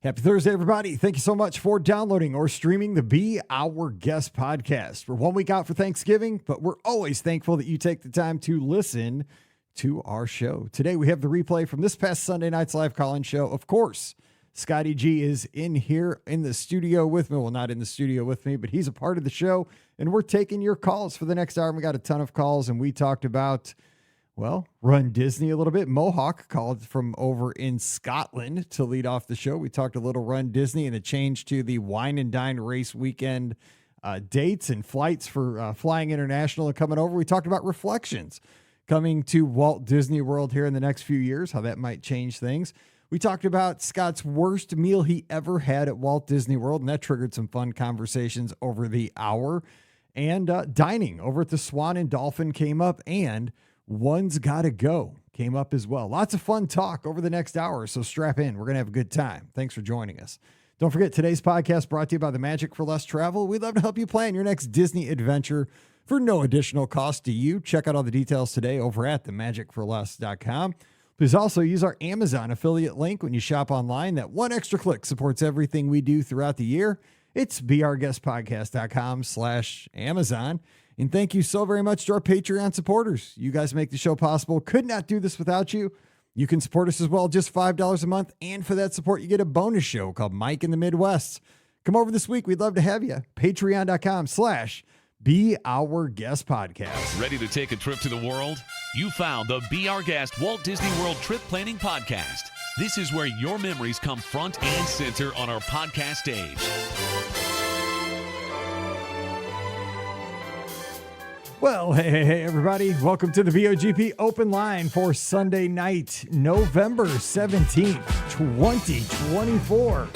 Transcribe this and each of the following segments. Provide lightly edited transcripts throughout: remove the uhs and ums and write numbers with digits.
Happy Thursday, everybody. Thank you so much for downloading or streaming the Be Our Guest podcast. We're 1 week out for Thanksgiving, but we're always thankful that you take the time to listen to our show. Today, we have the replay from this past Sunday night's live call-in show. Of course, Scotty G is in here in the studio with me. Well, not in the studio with me, but he's a part of the show, and we're taking your calls for the next hour. We got a ton of calls, and we talked about Run Disney a little bit. Mohawk called from over in Scotland to lead off the show. We talked a little Run Disney and the change to the Wine and Dine race weekend dates and flights for flying international and coming over. We talked about reflections coming to Walt Disney World here in the next few years, how that might change things. We talked about Scott's worst meal he ever had at Walt Disney World, and that triggered some fun conversations over the hour. And dining over at the Swan and Dolphin came up, and One's Gotta Go came up as well. Lots of fun talk over the next hour, so strap in. We're going to have a good time. Thanks for joining us. Don't forget, today's podcast brought to you by the Magic for Less Travel. We'd love to help you plan your next Disney adventure for no additional cost to you. Check out all the details today over at themagicforless.com. Please also use our Amazon affiliate link when you shop online. That one extra click supports everything we do throughout the year. It's beourguestpodcast.com/Amazon. And thank you so very much to our Patreon supporters. You guys make the show possible. Could not do this without you. You can support us as well, just $5 a month. And for that support, you get a bonus show called Mike in the Midwest. Come over this week. We'd love to have you. Patreon.com/Be Our Guest Podcast. Ready to take a trip to the world? You found the Be Our Guest Walt Disney World Trip Planning Podcast. This is where your memories come front and center on our podcast stage. Well, hey, everybody. Welcome to the BOGP Open Line for Sunday night, November 17th, 2024.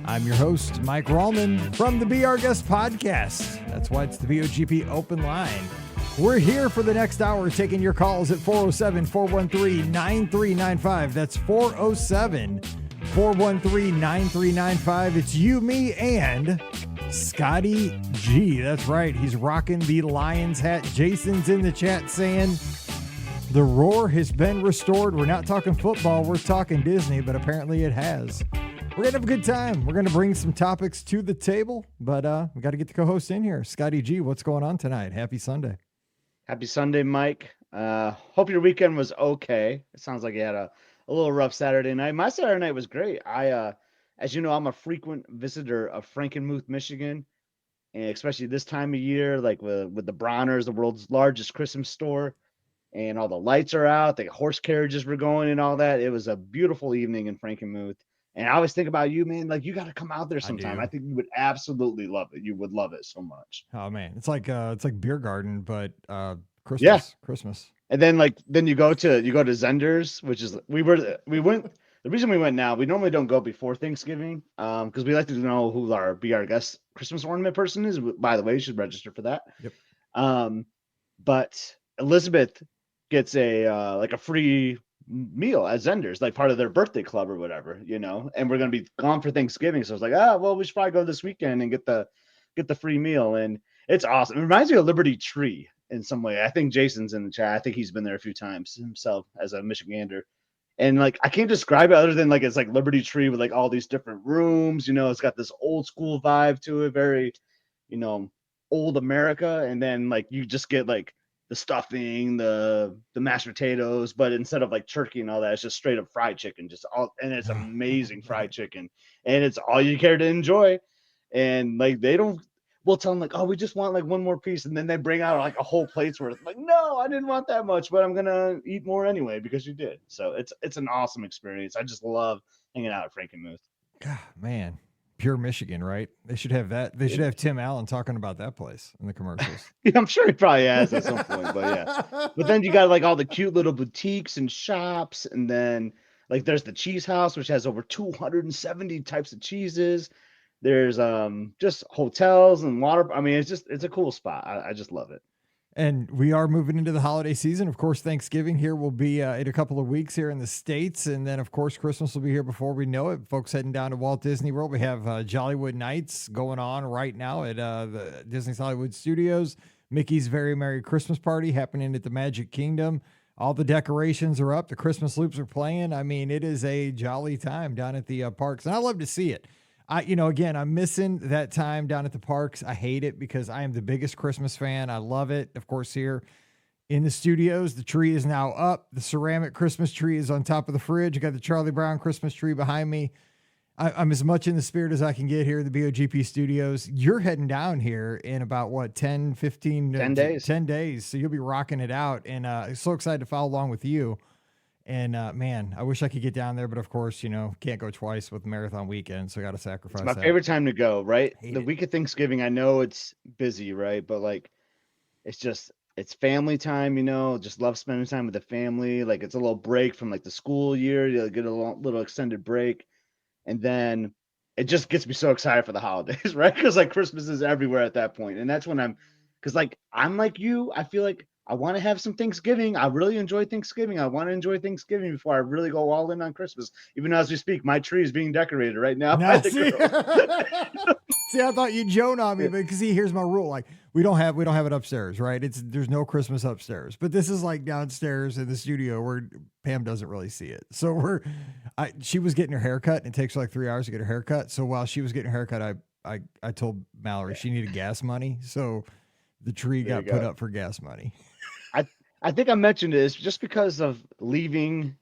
I'm your host, Mike Rallman from the Be Our Guest podcast. That's why it's the BOGP Open Line. We're here for the next hour, taking your calls at 407-413-9395. That's 407-413-9395. It's you, me, and Scotty G. That's right. He's rocking the Lions hat. Jason's in the chat saying the roar has been restored. We're not talking football. We're talking Disney, but apparently it has. We're going to have a good time. We're going to bring some topics to the table, but we got to get the co-host in here. Scotty G, what's going on tonight? Happy Sunday. Happy Sunday, Mike. Hope your weekend was okay. It sounds like you had a little rough Saturday night. My Saturday night was great. As you know, I'm a frequent visitor of Frankenmuth, Michigan, and especially this time of year, like with the Bronners, the world's largest Christmas store, and all the lights are out, the horse carriages were going and all that. It was a beautiful evening in Frankenmuth. And I always think about you, man. Like, you got to come out there sometime. I think you would absolutely love it. You would love it so much. Oh man, it's like beer garden, but Christmas. Yeah. Christmas. And then you go to Zender's, which is we went. The reason we went now, we normally don't go before Thanksgiving, because we like to know who our Be Our Guest Christmas ornament person is. By the way, you should register for that. Yep. But Elizabeth gets a free meal at Zender's, like part of their birthday club or whatever, and we're going to be gone for Thanksgiving. So I was like, we should probably go this weekend and get the free meal. And it's awesome. It reminds me of Liberty Tree in some way. I think Jason's in the chat. I think he's been there a few times himself as a Michigander. And I can't describe it other than it's like Liberty Tree with all these different rooms, it's got this old school vibe to it, very, old America. And then you just get the stuffing, the mashed potatoes, but instead of turkey and all that, it's just straight up fried chicken, and it's amazing fried chicken, and it's all you care to enjoy. And we'll tell them we just want one more piece, and then they bring out a whole plate's worth. No, I didn't want that much, but I'm gonna eat more anyway because you did. So it's an awesome experience. I just love hanging out at Frankenmuth. God, man, pure Michigan, right? They should have that. They should have Tim Allen talking about that place in the commercials. Yeah, I'm sure he probably has at some point, but yeah. But then you got all the cute little boutiques and shops, and then there's the cheese house, which has over 270 types of cheeses. There's just hotels and water. I mean, it's a cool spot. I just love it. And we are moving into the holiday season. Of course, Thanksgiving here will be in a couple of weeks here in the States. And then, of course, Christmas will be here before we know it. Folks heading down to Walt Disney World. We have Jollywood Nights going on right now at the Disney's Hollywood Studios. Mickey's Very Merry Christmas Party happening at the Magic Kingdom. all the decorations are up. The Christmas loops are playing. I mean, it is a jolly time down at the parks, and I love to see it. Again, I'm missing that time down at the parks. I hate it because I am the biggest Christmas fan. I love it. Of course, here in the studios, the tree is now up. The ceramic Christmas tree is on top of the fridge. I got the Charlie Brown Christmas tree behind me. I'm as much in the spirit as I can get here at the BOGP studios. You're heading down here in about 10 days. 10 days. So you'll be rocking it out. And so excited to follow along with you. And man, I wish I could get down there, but of course, can't go twice with marathon weekend. So I got to sacrifice it's my favorite time to go, right? The it. week of Thanksgiving, I know it's busy, right? But like, it's family time, just love spending time with the family. Like it's a little break from like the school year. You get a little extended break. And then it just gets me so excited for the holidays, right? Because like Christmas is everywhere at that point. And that's when because like I'm like you, I feel like I want to have some Thanksgiving. I really enjoy Thanksgiving. I want to enjoy Thanksgiving before I really go all in on Christmas. Even as we speak, my tree is being decorated right now. See, I thought you'd joan on me, because here's my rule. Like we don't have it upstairs, right? There's no Christmas upstairs, but this is like downstairs in the studio where Pam doesn't really see it. So she was getting her haircut, and it takes her like 3 hours to get her haircut. So while she was getting her haircut, I told Mallory she needed gas money. So the tree got put up for gas money. I think I mentioned this just because of leaving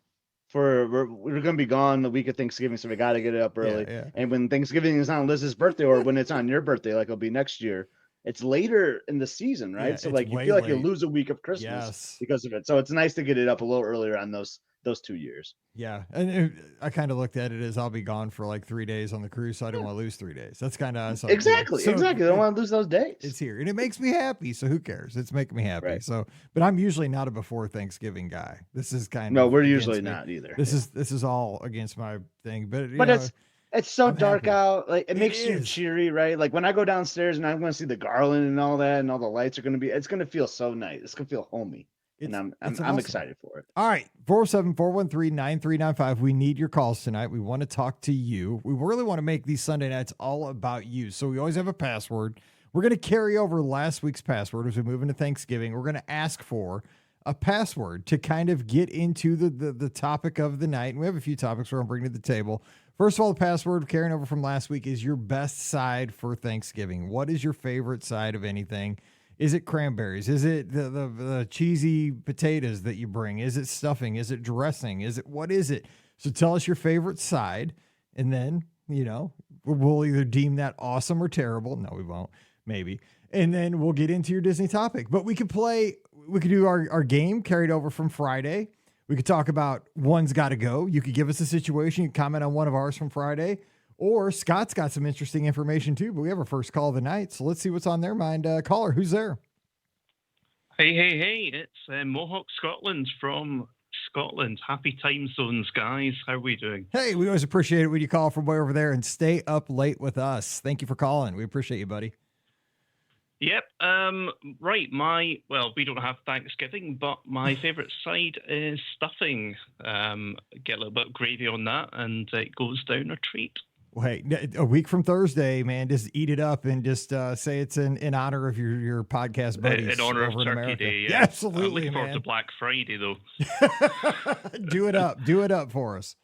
we're going to be gone the week of Thanksgiving. So we got to get it up early. Yeah. And when Thanksgiving is on Liz's birthday, or when it's on your birthday, like it'll be next year, it's later in the season, right? Yeah, so like you feel like you lose a week of Christmas because of it. So it's nice to get it up a little earlier on those 2 years. Yeah. And I kind of looked at it as I'll be gone for like 3 days on the cruise. So I don't want to lose 3 days. That's kind of exactly. I don't want to lose those days. It's here and it makes me happy. So who cares? It's making me happy. Right. So, but I'm usually not a before Thanksgiving guy. This is No, we're usually not either. This is all against my thing, but it's so I'm dark happy. out. Like it makes you cheery, right? Like when I go downstairs and I'm going to see the garland and all that, and all the lights are going to be, it's going to feel so nice. It's going to feel homey. And I'm awesome. excited for it. All right. 407-413-9395. We need your calls tonight. We want to talk to you. We really want to make these Sunday nights all about you. So we always have a password. We're going to carry over last week's password as we move into Thanksgiving. We're going to ask for a password to kind of get into the topic of the night. And we have a few topics we're going to bring to the table. First of all, the password carrying over from last week is your best side for Thanksgiving. What is your favorite side of anything? Is it cranberries? Is it the cheesy potatoes that you bring? Is it stuffing? Is it dressing? What is it? So tell us your favorite side, and then, we'll either deem that awesome or terrible. No, we won't. Maybe. And then we'll get into your Disney topic. But we could do our game carried over from Friday. We could talk about One's Gotta Go. You could give us a situation. You could comment on one of ours from Friday. Or Scott's got some interesting information too, but we have our first call of the night. So let's see what's on their mind. Caller, who's there? Hey. It's Mohawk Scotland from Scotland. Happy time zones, guys. How are we doing? Hey, we always appreciate it when you call from way over there and stay up late with us. Thank you for calling. We appreciate you, buddy. Yep. Right. We don't have Thanksgiving, but my favorite side is stuffing. Get a little bit of gravy on that, and it goes down a treat. Wait, a week from Thursday, man, just eat it up and just say it's in honor of your podcast buddies. In honor over of in Turkey America. Day. Yeah, absolutely, I'm looking forward man. to Black Friday, though. Do it up for us.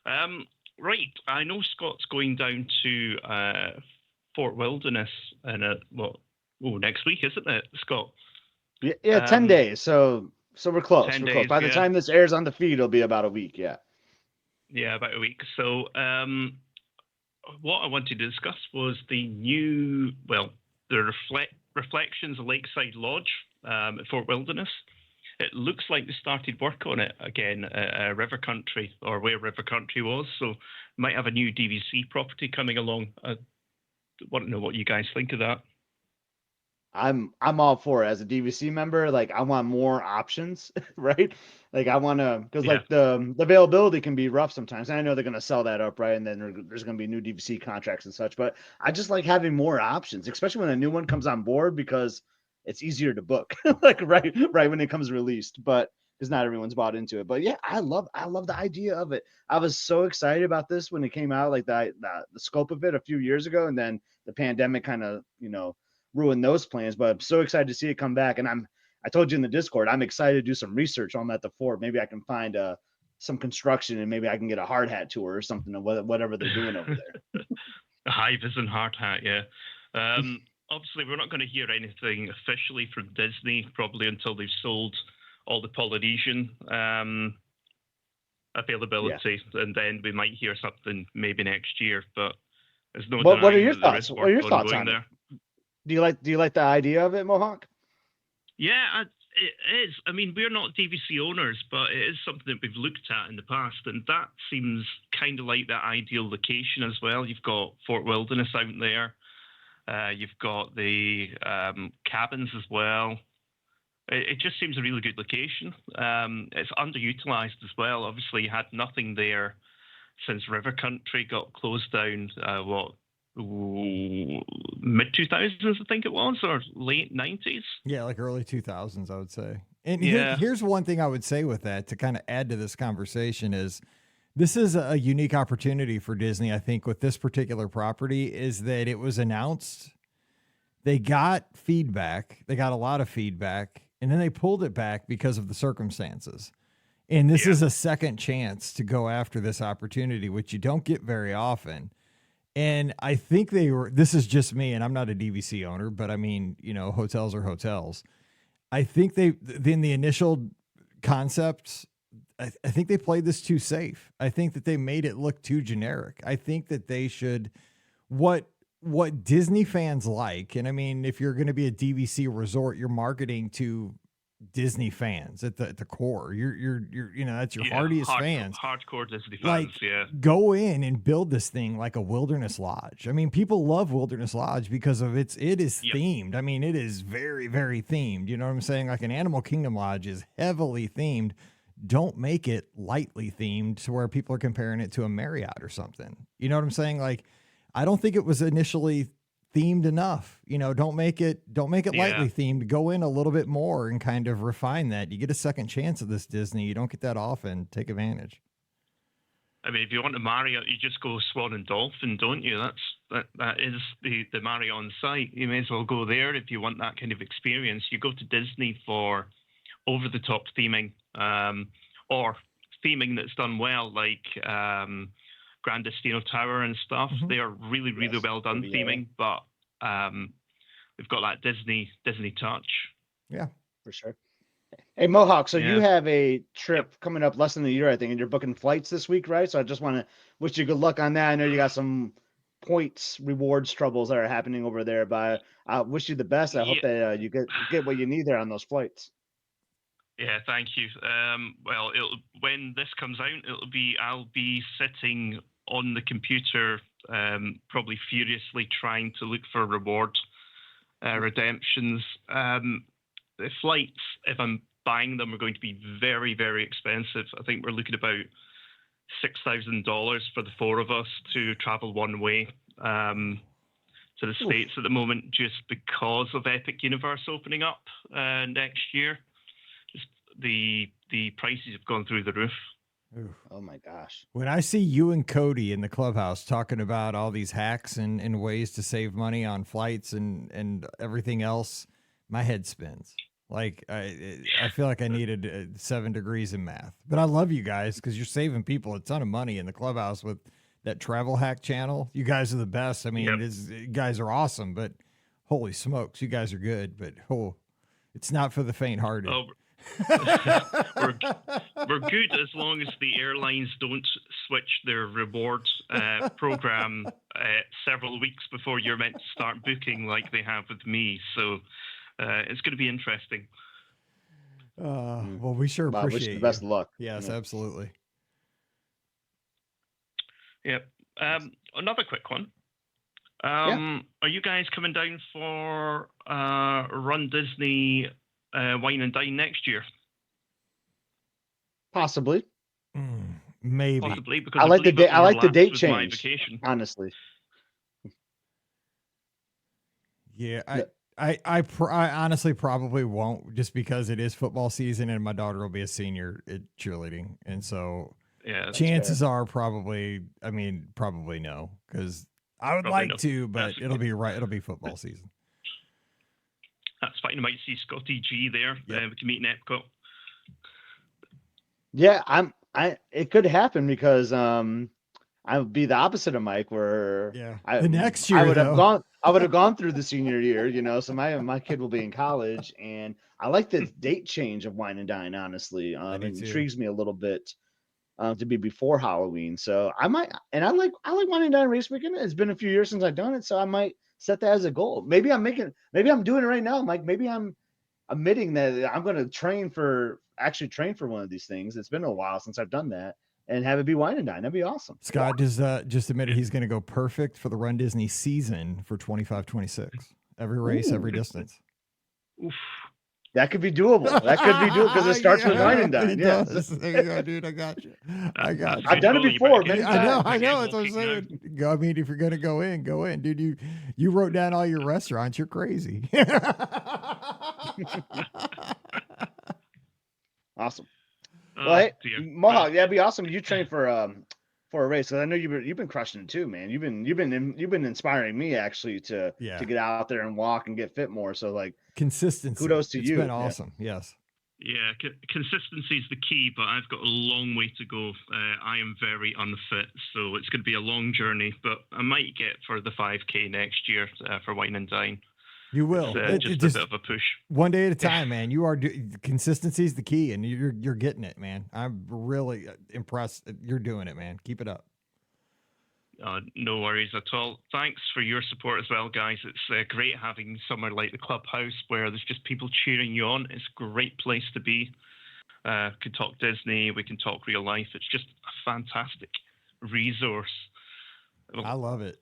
Yeah. Right. I know Scott's going down to Fort Wilderness next week, isn't it, Scott? Yeah, 10 days. So we're close. 10 we're days, close. By the time this airs on the feed, it'll be about a week. Yeah. Yeah, about a week. So what I wanted to discuss was the Reflections Lakeside Lodge at Fort Wilderness. It looks like they started work on it again at River Country, or where River Country was. So might have a new DVC property coming along. I want to know what you guys think of that. I'm all for it. As a DVC member, like I want more options, right? Like I want to, because like the availability can be rough sometimes. And I know they're going to sell that up, right? And then there's going to be new DVC contracts and such. But I just like having more options, especially when a new one comes on board, because it's easier to book, like right when it comes released. But because not everyone's bought into it. But yeah, I love the idea of it. I was so excited about this when it came out, like the scope of it a few years ago, and then the pandemic kind of ruin those plans, but I'm so excited to see it come back. And I'm I told you in the Discord, I'm excited to do some research on that. The fort. Maybe I can find some construction, and maybe I can get a hard hat tour or something, of whatever they're doing over there. A high vis and hard hat, yeah. Obviously, we're not going to hear anything officially from Disney probably until they've sold all the Polynesian availability, and then we might hear something maybe next year. But there's no. What are your that thoughts? What are your thoughts on it? Do you like the idea of it, Mohawk? Yeah, it is. I mean, we're not DVC owners, but it is something that we've looked at in the past, and that seems kind of like that ideal location as well. You've got Fort Wilderness out there. You've got the cabins as well. It just seems a really good location. It's underutilized as well. Obviously, you had nothing there since River Country got closed down, mid-2000s, I think it was, or late 90s? Yeah, like early 2000s, I would say. And here's one thing I would say with that to kind of add to this conversation is this is a unique opportunity for Disney, I think, with this particular property, is that it was announced. They got feedback. They got a lot of feedback, and then they pulled it back because of the circumstances. And this is a second chance to go after this opportunity, which you don't get very often. And I think this is just me, and I'm not a DVC owner, but I mean, hotels are hotels. I think in the initial concepts, I think they played this too safe. I think that they made it look too generic. I think that they should, what Disney fans like, and I mean, if you're going to be a DVC resort, you're marketing to Disney fans at the core. You're that's your hardiest fans. Hardcore Disney fans, Go in and build this thing like a Wilderness Lodge. I mean, people love Wilderness Lodge because of it is themed. I mean, it is very, very themed. You know what I'm saying? Like an Animal Kingdom Lodge is heavily themed. Don't make it lightly themed to where people are comparing it to a Marriott or something. You know what I'm saying? Like, I don't think it was initially themed enough. Don't make it lightly themed. Go in a little bit more and kind of refine that. You get a second chance at this, Disney. You don't get that often. Take advantage. I mean, if you want a Marriott, you just go Swan and Dolphin, don't you? That is the Marriott on site. You may as well go there if you want that kind of experience. You go to Disney for over the top theming, or theming that's done well, like Grand Destino Tower and stuff. Mm-hmm. They are really, really well done theming, but they've got that Disney touch. Yeah, for sure. Hey, Mohawk, so you have a trip coming up less than a year, I think, and you're booking flights this week, right? So I just want to wish you good luck on that. I know you got some points, rewards, troubles that are happening over there, but I wish you the best. I hope that you get what you need there on those flights. Yeah, thank you. Well, when this comes out, I'll be sitting on the computer, probably furiously trying to look for reward redemptions. The flights, if I'm buying them, are going to be very, very expensive. I think we're looking about $6,000 for the four of us to travel one way to the States at the moment, just because of Epic Universe opening up next year. The prices have gone through the roof. Ooh. Oh my gosh. When I see you and Cody in the clubhouse talking about all these hacks and ways to save money on flights and everything else, my head spins. Like I feel like I needed 7 degrees in math. But I love you guys because you're saving people a ton of money in the clubhouse with that travel hack channel. You guys are the best. I mean, you guys are awesome, but holy smokes, you guys are good. But it's not for the faint-hearted. Oh. we're good as long as the airlines don't switch their rewards program several weeks before you're meant to start booking, like they have with me. So it's going to be interesting. Well, we sure appreciate wish you the best of luck. Yes, absolutely. Yep. Another quick one. Are you guys coming down for Run Disney Wine and Dine next year? Possibly. Maybe. Possibly, because I like the date change. Honestly. Yeah, I honestly probably won't, just because it is football season and my daughter will be a senior at cheerleading, and so chances are probably no, because I would like to, but it'll be football season. That's fine. I might see Scotty G there. Yep. We can meet in Epcot. Yeah, it could happen because I would be the opposite of Mike, where the next year I would have gone through the senior year, so my kid will be in college, and I like the date change of Wine and Dine. Honestly, it intrigues me a little bit to be before Halloween. So I might, and I like Wine and Dine race weekend. It's been a few years since I've done it, so I might set that as a goal. Maybe I'm doing it right now, Mike. Maybe I'm admitting that I'm going to actually train for one of these things. It's been a while since I've done that. And have it be Wine and Dine. That'd be awesome. Scott just admitted he's going to go perfect for the Run Disney season for 25-26. Every race, every distance. Oof. That could be doable. Because it starts with Wine and Dine. Yeah. There you go, dude. I got you. I've done it before. I know. That's what I'm saying. I mean, if you're going to go in. Dude, you wrote down all your restaurants. You're crazy. Awesome. Well, hey, Mohawk, that'd be awesome. You train for a race, because I know you've been crushing it too, man. You've been inspiring me actually to get out there and walk and get fit more. So like consistency. Kudos to you. It's been awesome. Yeah. Yes. Yeah, consistency is the key, but I've got a long way to go. I am very unfit, so it's going to be a long journey. But I might get for the 5K next year for Wine and Dine. You will. Just a bit of a push. One day at a time, man. You are consistency is the key, and you're getting it, man. I'm really impressed. You're doing it, man. Keep it up. No worries at all. Thanks for your support as well, guys. It's great having somewhere like the clubhouse where there's just people cheering you on. It's a great place to be. We can talk Disney. We can talk real life. It's just a fantastic resource. I love it.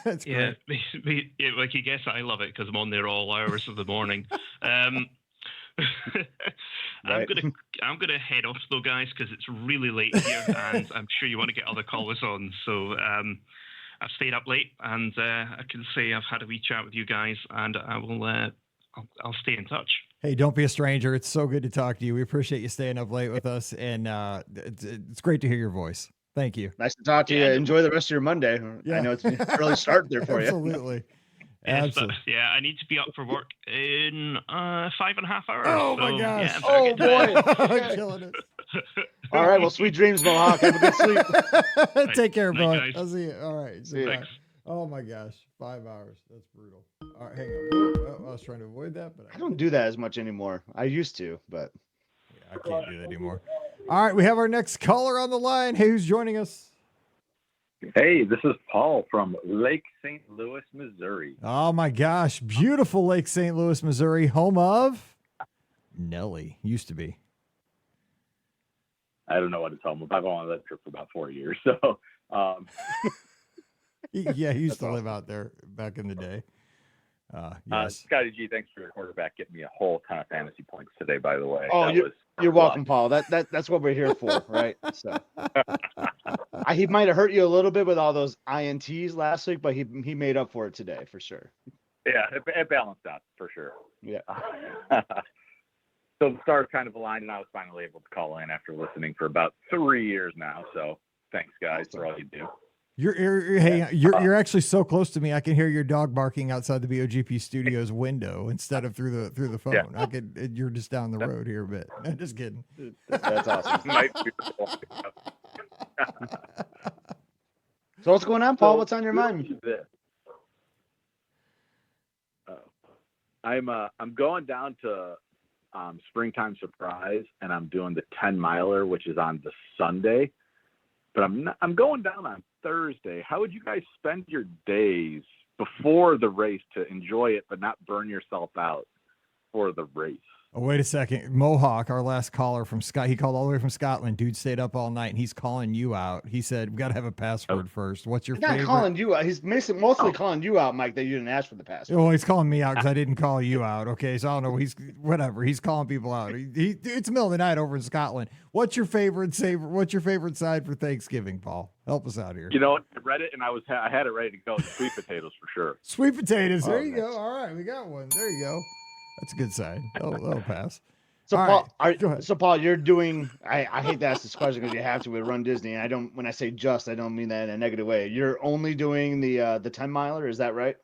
That's yeah, great. like you guess, I love it because I'm on there all hours of the morning. I'm gonna head off though, guys, because it's really late here, and I'm sure you want to get other callers on. So I've stayed up late, and I can say I've had a wee chat with you guys, and I will. I'll stay in touch. Hey, don't be a stranger. It's so good to talk to you. We appreciate you staying up late with us, and it's great to hear your voice. Thank you. Nice to talk to you. Enjoy the rest of your Monday. Yeah. I know it's an early start there for you. Absolutely. Absolutely. Yeah, I need to be up for work in 5.5 hours. Oh, my gosh. Oh, boy. Killing it. All right. Well, sweet dreams, Mohawk. Have a good sleep. Take care, bud. Guys. I'll see you. All right. See you. Thanks. Oh, my gosh. 5 hours. That's brutal. All right. Hang on. Oh, I was trying to avoid that, but I don't do that as much anymore. I used to, but I can't do that anymore. All right, we have our next caller on the line. Hey, who's joining us? Hey, this is Paul from Lake St. Louis, Missouri. Oh my gosh, beautiful Lake St. Louis, Missouri, home of Nelly. Used to be. I don't know what it's home of. I've been on that trip for about 4 years. So, yeah, he used to live out there back in the day. Yes. Scotty G, thanks for your quarterback getting me a whole ton of fantasy points today, by the way. Oh, you're welcome, Paul. That's what we're here for, right? So he might have hurt you a little bit with all those INTs last week, but he made up for it today for sure. Yeah, it balanced out for sure. Yeah. So the stars kind of aligned, and I was finally able to call in after listening for about 3 years now. So thanks, guys, for all you do. You're actually so close to me. I can hear your dog barking outside the BOGP Studios window instead of through the phone. Yeah. You're just down the road here a bit. I'm just kidding. That's awesome. So what's going on, Paul? What's on your mind? I'm going down to Springtime Surprise, and I'm doing the 10-miler, which is on the Sunday. But I'm going down on Thursday. How would you guys spend your days before the race to enjoy it but not burn yourself out for the race? Oh, wait a second. Mohawk, our last caller from Scott, he called all the way from Scotland. Dude stayed up all night, and he's calling you out. He said, we got to have a password first. What's your favorite? He's not calling you out. He's mostly calling you out, Mike, that you didn't ask for the password. Well, he's calling me out because I didn't call you out. Okay, so I don't know. Whatever. He's calling people out. It's the middle of the night over in Scotland. What's your favorite side for Thanksgiving, Paul? Help us out here. You know what? I read it, and I had it ready to go. Sweet potatoes for sure. Sweet potatoes. There you go. All right, we got one. There you go. That's a good side. That'll pass. So Paul, Paul, you're doing. I hate to ask this question because you have to with Run Disney. And I don't. When I say just, I don't mean that in a negative way. You're only doing the 10-miler. Is that right?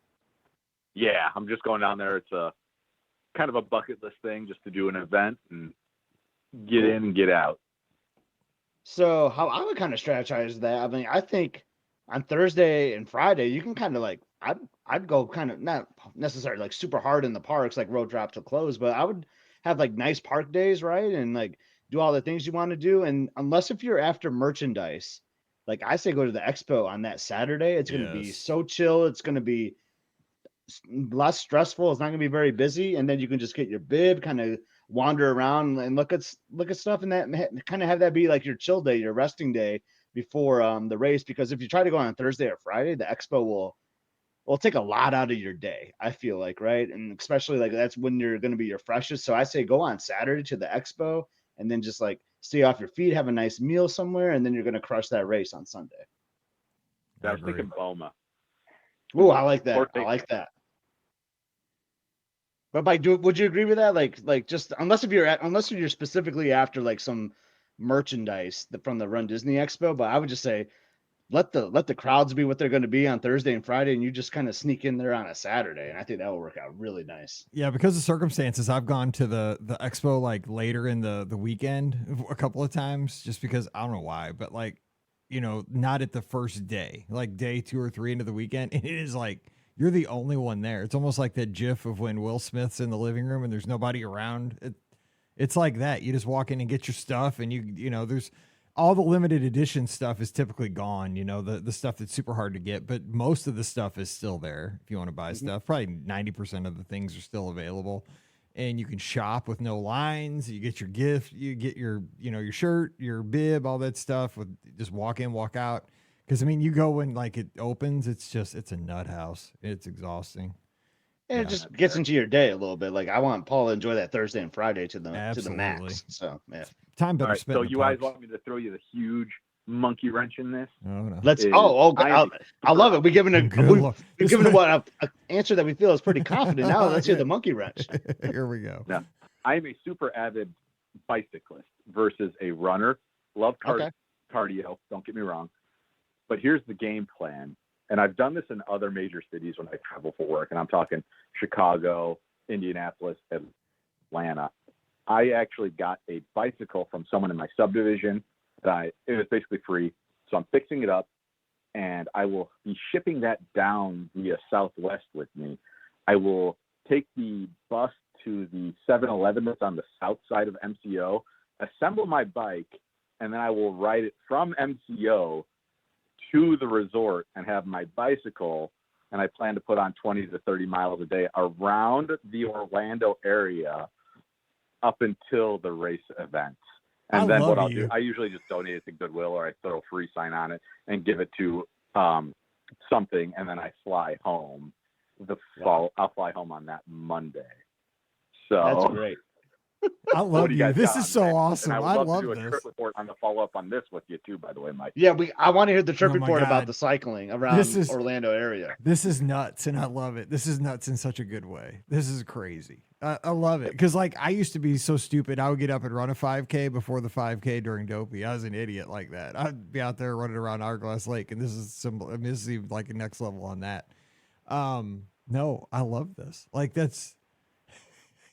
Yeah, I'm just going down there. It's a kind of a bucket list thing just to do an event and get in and get out. So how I would kind of strategize that, I mean, I think on Thursday and Friday, you can kind of like, I'd go kind of not necessarily like super hard in the parks, like road drop to close, but I would have like nice park days, right? And like do all the things you want to do. And unless if you're after merchandise, like I say, go to the expo on that Saturday. It's going to be Yes. so chill. It's going to be less stressful. It's not going to be very busy. And then you can just get your bib, kind of wander around and look at stuff, and that kind of have that be like your chill day, your resting day before the race. Because if you try to go on Thursday or Friday, the expo will take a lot out of your day, I feel like, right? And especially like that's when you're going to be your freshest. So I say go on Saturday to the expo and then just like stay off your feet, have a nice meal somewhere, and then you're going to crush that race on Sunday. I was thinking Boma. Oh, I like that. I like that. But Mike, would you agree with that? Like just unless you're specifically after like some merchandise from the Run Disney Expo, but I would just say let the crowds be what they're going to be on Thursday and Friday, and you just kind of sneak in there on a Saturday, and I think that will work out really nice. Yeah, because of circumstances, I've gone to the expo like later in the weekend a couple of times, just because I don't know why, but like, you know, not at the first day, like day 2 or 3 into the weekend, and it is like you're the only one there. It's almost like that GIF of when Will Smith's in the living room and there's nobody around. It's like that. You just walk in and get your stuff, and you know, there's all the limited edition stuff is typically gone. You know, the stuff that's super hard to get, but most of the stuff is still there. If you want to buy stuff, probably 90% of the things are still available, and you can shop with no lines. You get your gift, you get your, you know, your shirt, your bib, all that stuff with just walk in, walk out. Cause I mean, you go when like it opens, it's a nut house. It's exhausting. And it just gets into your day a little bit. Like I want Paul to enjoy that Thursday and Friday to the max. So yeah. Time better spent. So you guys want me to throw you the huge monkey wrench in this? Oh no. Let's I love it. We're giving an answer that we feel is pretty confident. Now let's hear the monkey wrench. Here we go. Now, I am a super avid bicyclist versus a runner. Love cardio, don't get me wrong. But here's the game plan. And I've done this in other major cities when I travel for work. And I'm talking Chicago, Indianapolis, Atlanta. I actually got a bicycle from someone in my subdivision it was basically free. So I'm fixing it up, and I will be shipping that down via Southwest with me. I will take the bus to the 7-Eleven that's on the south side of MCO, assemble my bike, and then I will ride it from MCO to the resort and have my bicycle. And I plan to put on 20 to 30 miles a day around the Orlando area up until the race event. And then what I'll do, I usually just donate it to Goodwill, or I throw a free sign on it and give it to something, and then I fly home I'll fly home on that Monday. So that's great. I love you. This is so awesome. I love to do this. A trip report on the follow up on this with you too, by the way, Mike. Yeah, I want to hear the trip report God. about the cycling around Orlando area. This is nuts, and I love it. This is nuts in such a good way. This is crazy. I love it because like I used to be so stupid. I would get up and run a 5K before the 5K during Dopey. I was an idiot like that. I'd be out there running around Hourglass Lake, and this is this is even like a next level on that. No, I love this. Like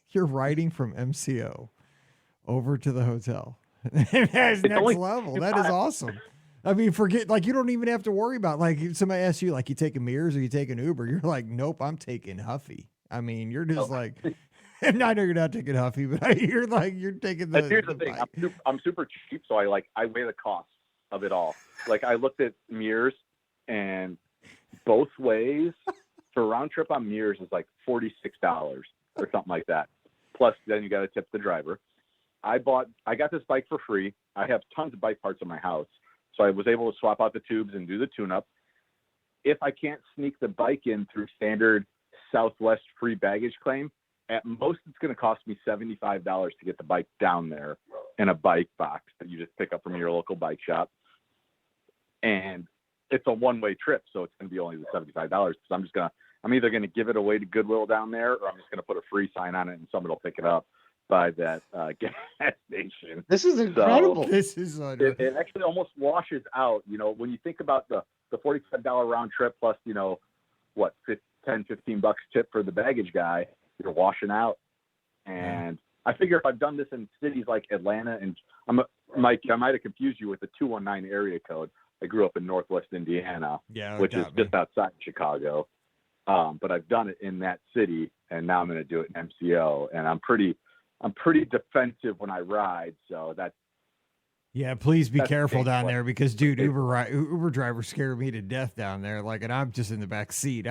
you're riding from MCO over to the hotel. That's next level. That is awesome. I mean, forget, like, you don't even have to worry about, like, if somebody asks you, like, you taking Mears or you taking Uber? You're like, nope, I'm taking Huffy. I mean, you're just like, and I know you're not taking Huffy, but you're taking the. Here's the thing. I'm super cheap, so I weigh the cost of it all. Like, I looked at Mears, and both ways for a round trip on Mears is like $46 or something like that. Plus, then you got to tip the driver. I got this bike for free. I have tons of bike parts in my house, so I was able to swap out the tubes and do the tune-up. If I can't sneak the bike in through standard Southwest free baggage claim, at most it's going to cost me $75 to get the bike down there in a bike box that you just pick up from your local bike shop. And it's a one-way trip, so it's going to be only the $75 because I'm either going to give it away to Goodwill down there, or I'm just going to put a free sign on it and somebody will pick it up by that gas station. This is incredible. So this is it actually almost washes out. You know, when you think about the $45 round trip plus, you know, what, $10-15 tip for the baggage guy, you're washing out And I figure if I've done this in cities like Atlanta, and Mike, I might have confused you with the 219 area code. I grew up in Northwest Indiana, which is just outside Chicago. But I've done it in that city, and now I'm going to do it in MCO. And I'm pretty defensive when I ride, so that's. Yeah, please be careful down there because, dude, Uber drivers scare me to death down there. Like, and I'm just in the back seat.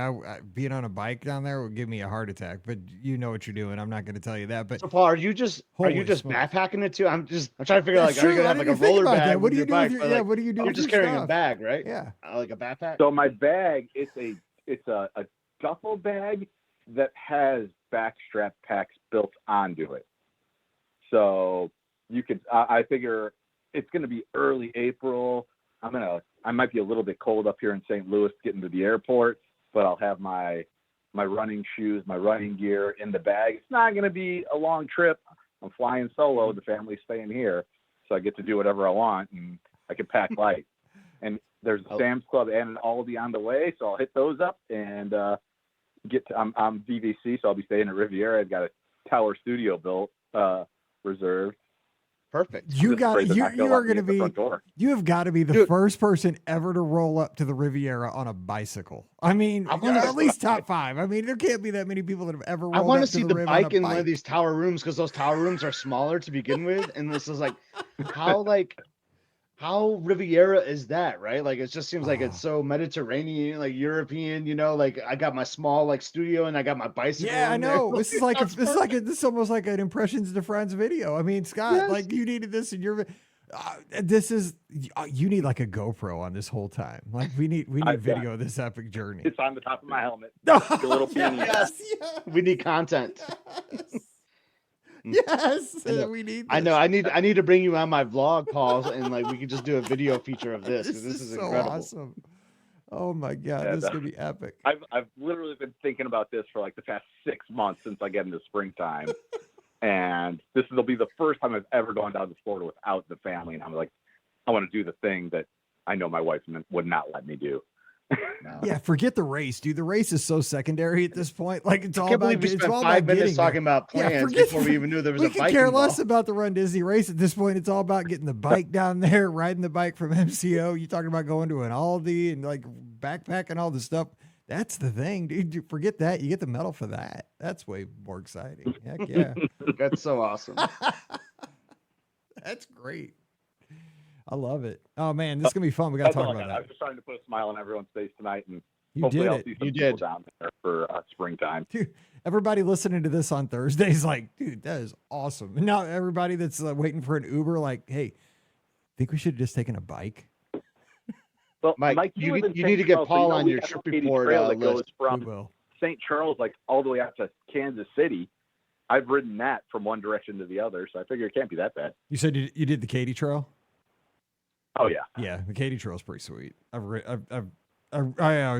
Being on a bike down there would give me a heart attack. But you know what you're doing. I'm not going to tell you that. But so, Paul, are you just backpacking it too? I'm trying to figure out, like, are you gonna have like a roller bag? What do you do? What do you do? You're just carrying a bag, right? Yeah, like a backpack. So my bag, it's a duffel bag that has backstrap packs built onto it. So you could, I figure. It's going to be early April. I might be a little bit cold up here in St. Louis getting to the airport, but I'll have my running shoes, my running gear in the bag. It's not going to be a long trip. I'm flying solo. The family's staying here, so I get to do whatever I want, and I can pack light. And there's a Sam's Club and an Aldi on the way, so I'll hit those up and I'm DVC, so I'll be staying at Riviera. I've got a tower studio built, reserved. Perfect. You have got to be the first person ever to roll up to the Riviera on a bicycle. I mean, at least top 5. I mean, there can't be that many people that have ever rolled up to the Riviera. I want to see the bike in one of these tower rooms because those tower rooms are smaller to begin with. And this is like, how Riviera is that, right? Like, it just seems like it's so Mediterranean, like European, you know, like I got my small like studio and I got my bicycle. Yeah, I know. This is almost like an Impressions to Friends video. I mean, Scott, like you needed this in your, you need like a GoPro on this whole time. Like we need video of this epic journey. It's on the top of my helmet. A little yes. We need content. Yes, we need this. I know. I need to bring you on my vlog, Paul, and like we can just do a video feature of this. This is so incredible. Awesome. Oh my God, this is gonna be epic. I've literally been thinking about this for like the past 6 months since I get into springtime, and will be the first time I've ever gone down to Florida without the family. And I'm like, I want to do the thing that I know my wife would not let me do. No. Yeah, forget the race, dude. The race is so secondary at this point. Like it's all I about. We spent 5 minutes talking about plans before we even knew there was a bike. We could care less about the Run Disney race at this point. It's all about getting the bike down there, riding the bike from MCO. You talking about going to an Aldi and like backpacking all the stuff. That's the thing, dude. Forget that. You get the medal for that. That's way more exciting. Heck yeah. That's so awesome. That's great. I love it. Oh man, this is gonna be fun. We gotta talk about that. I was just trying to put a smile on everyone's face tonight, and I'll see some people down there for springtime. Dude, everybody listening to this on Thursday is like, dude, that is awesome. And now everybody that's waiting for an Uber, like, hey, think we should have just taken a bike? Well, Mike, you need to get Paul on your trip report that goes list. from St. Charles, like all the way out to Kansas City. I've ridden that from one direction to the other, so I figure it can't be that bad. You said you did the Katy Trail? Oh yeah, yeah. The Katy Trail is pretty sweet. I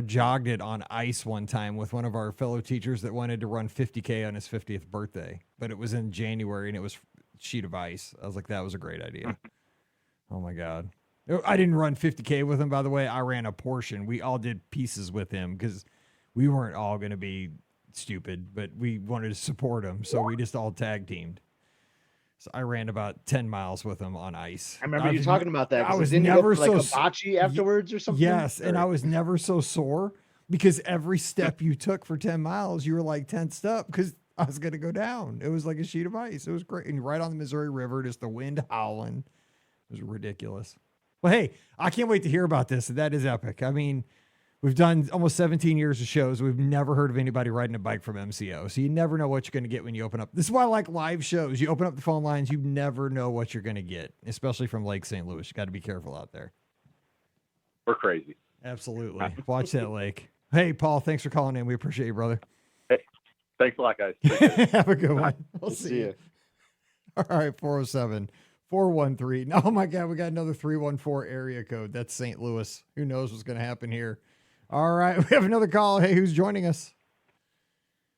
jogged it on ice one time with one of our fellow teachers that wanted to run 50K on his 50th birthday, but it was in January and it was sheet of ice. I was like, that was a great idea. Oh my God. I didn't run 50K with him, by the way. I ran a portion. We all did pieces with him because we weren't all going to be stupid, but we wanted to support him. So we just all tag teamed. So I ran about 10 miles with him on ice. I remember you talking about that. I was never so like a bocce afterwards or something. Yes, and I was never so sore because every step you took for 10 miles, you were like tensed up because I was going to go down. It was like a sheet of ice. It was great. And right on the Missouri River, just the wind howling. It was ridiculous. Well, hey, I can't wait to hear about this. That is epic. I mean, we've done almost 17 years of shows. We've never heard of anybody riding a bike from MCO. So you never know what you're going to get when you open up. This is why I like live shows. You open up the phone lines, you never know what you're going to get, especially from Lake St. Louis. You got to be careful out there. We're crazy. Absolutely. Watch that lake. Hey, Paul, thanks for calling in. We appreciate you, brother. Hey, thanks a lot, guys. Have a good one. We'll see you. All right, 407-413. Oh, my God, we got another 314 area code. That's St. Louis. Who knows what's going to happen here? All right, we have another call. Hey, who's joining us?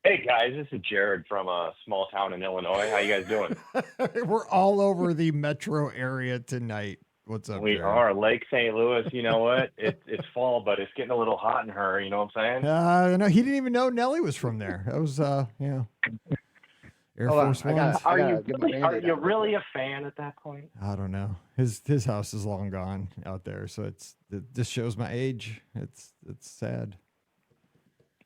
Hey, guys, this is Jared from a small town in Illinois. How you guys doing? We're all over the metro area tonight. What's up, We Jared? are. Lake St. Louis, you know what? It's fall, but it's getting a little hot in her, you know what I'm saying? No, he didn't even know Nelly was from there. That was, yeah. Air Hold on, Force I Ones. gotta- Are gotta you get my really, are Band-Aid you out. really a fan at that point? I don't know. His house is long gone out there, so this shows my age. It's sad.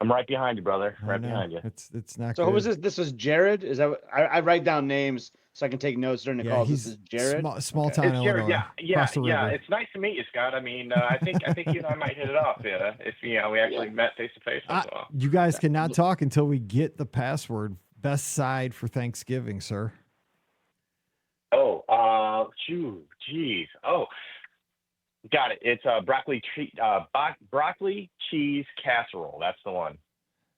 I'm right behind you, brother. I Right know. behind you. It's not So good. who was this? This was Jared. Is that what, I write down names so I can take notes during the Yeah, calls. he's This is Jared. small Okay. town It's Jared. Illinois. Yeah. Across the river. It's nice to meet you, Scott. I mean, I think you and I might hit it off. Yeah, if we actually met face to face once in a while. You guys cannot talk until we get the password. Best side for Thanksgiving, sir. Oh, geez. Oh, got it. It's broccoli cheese casserole. That's the one.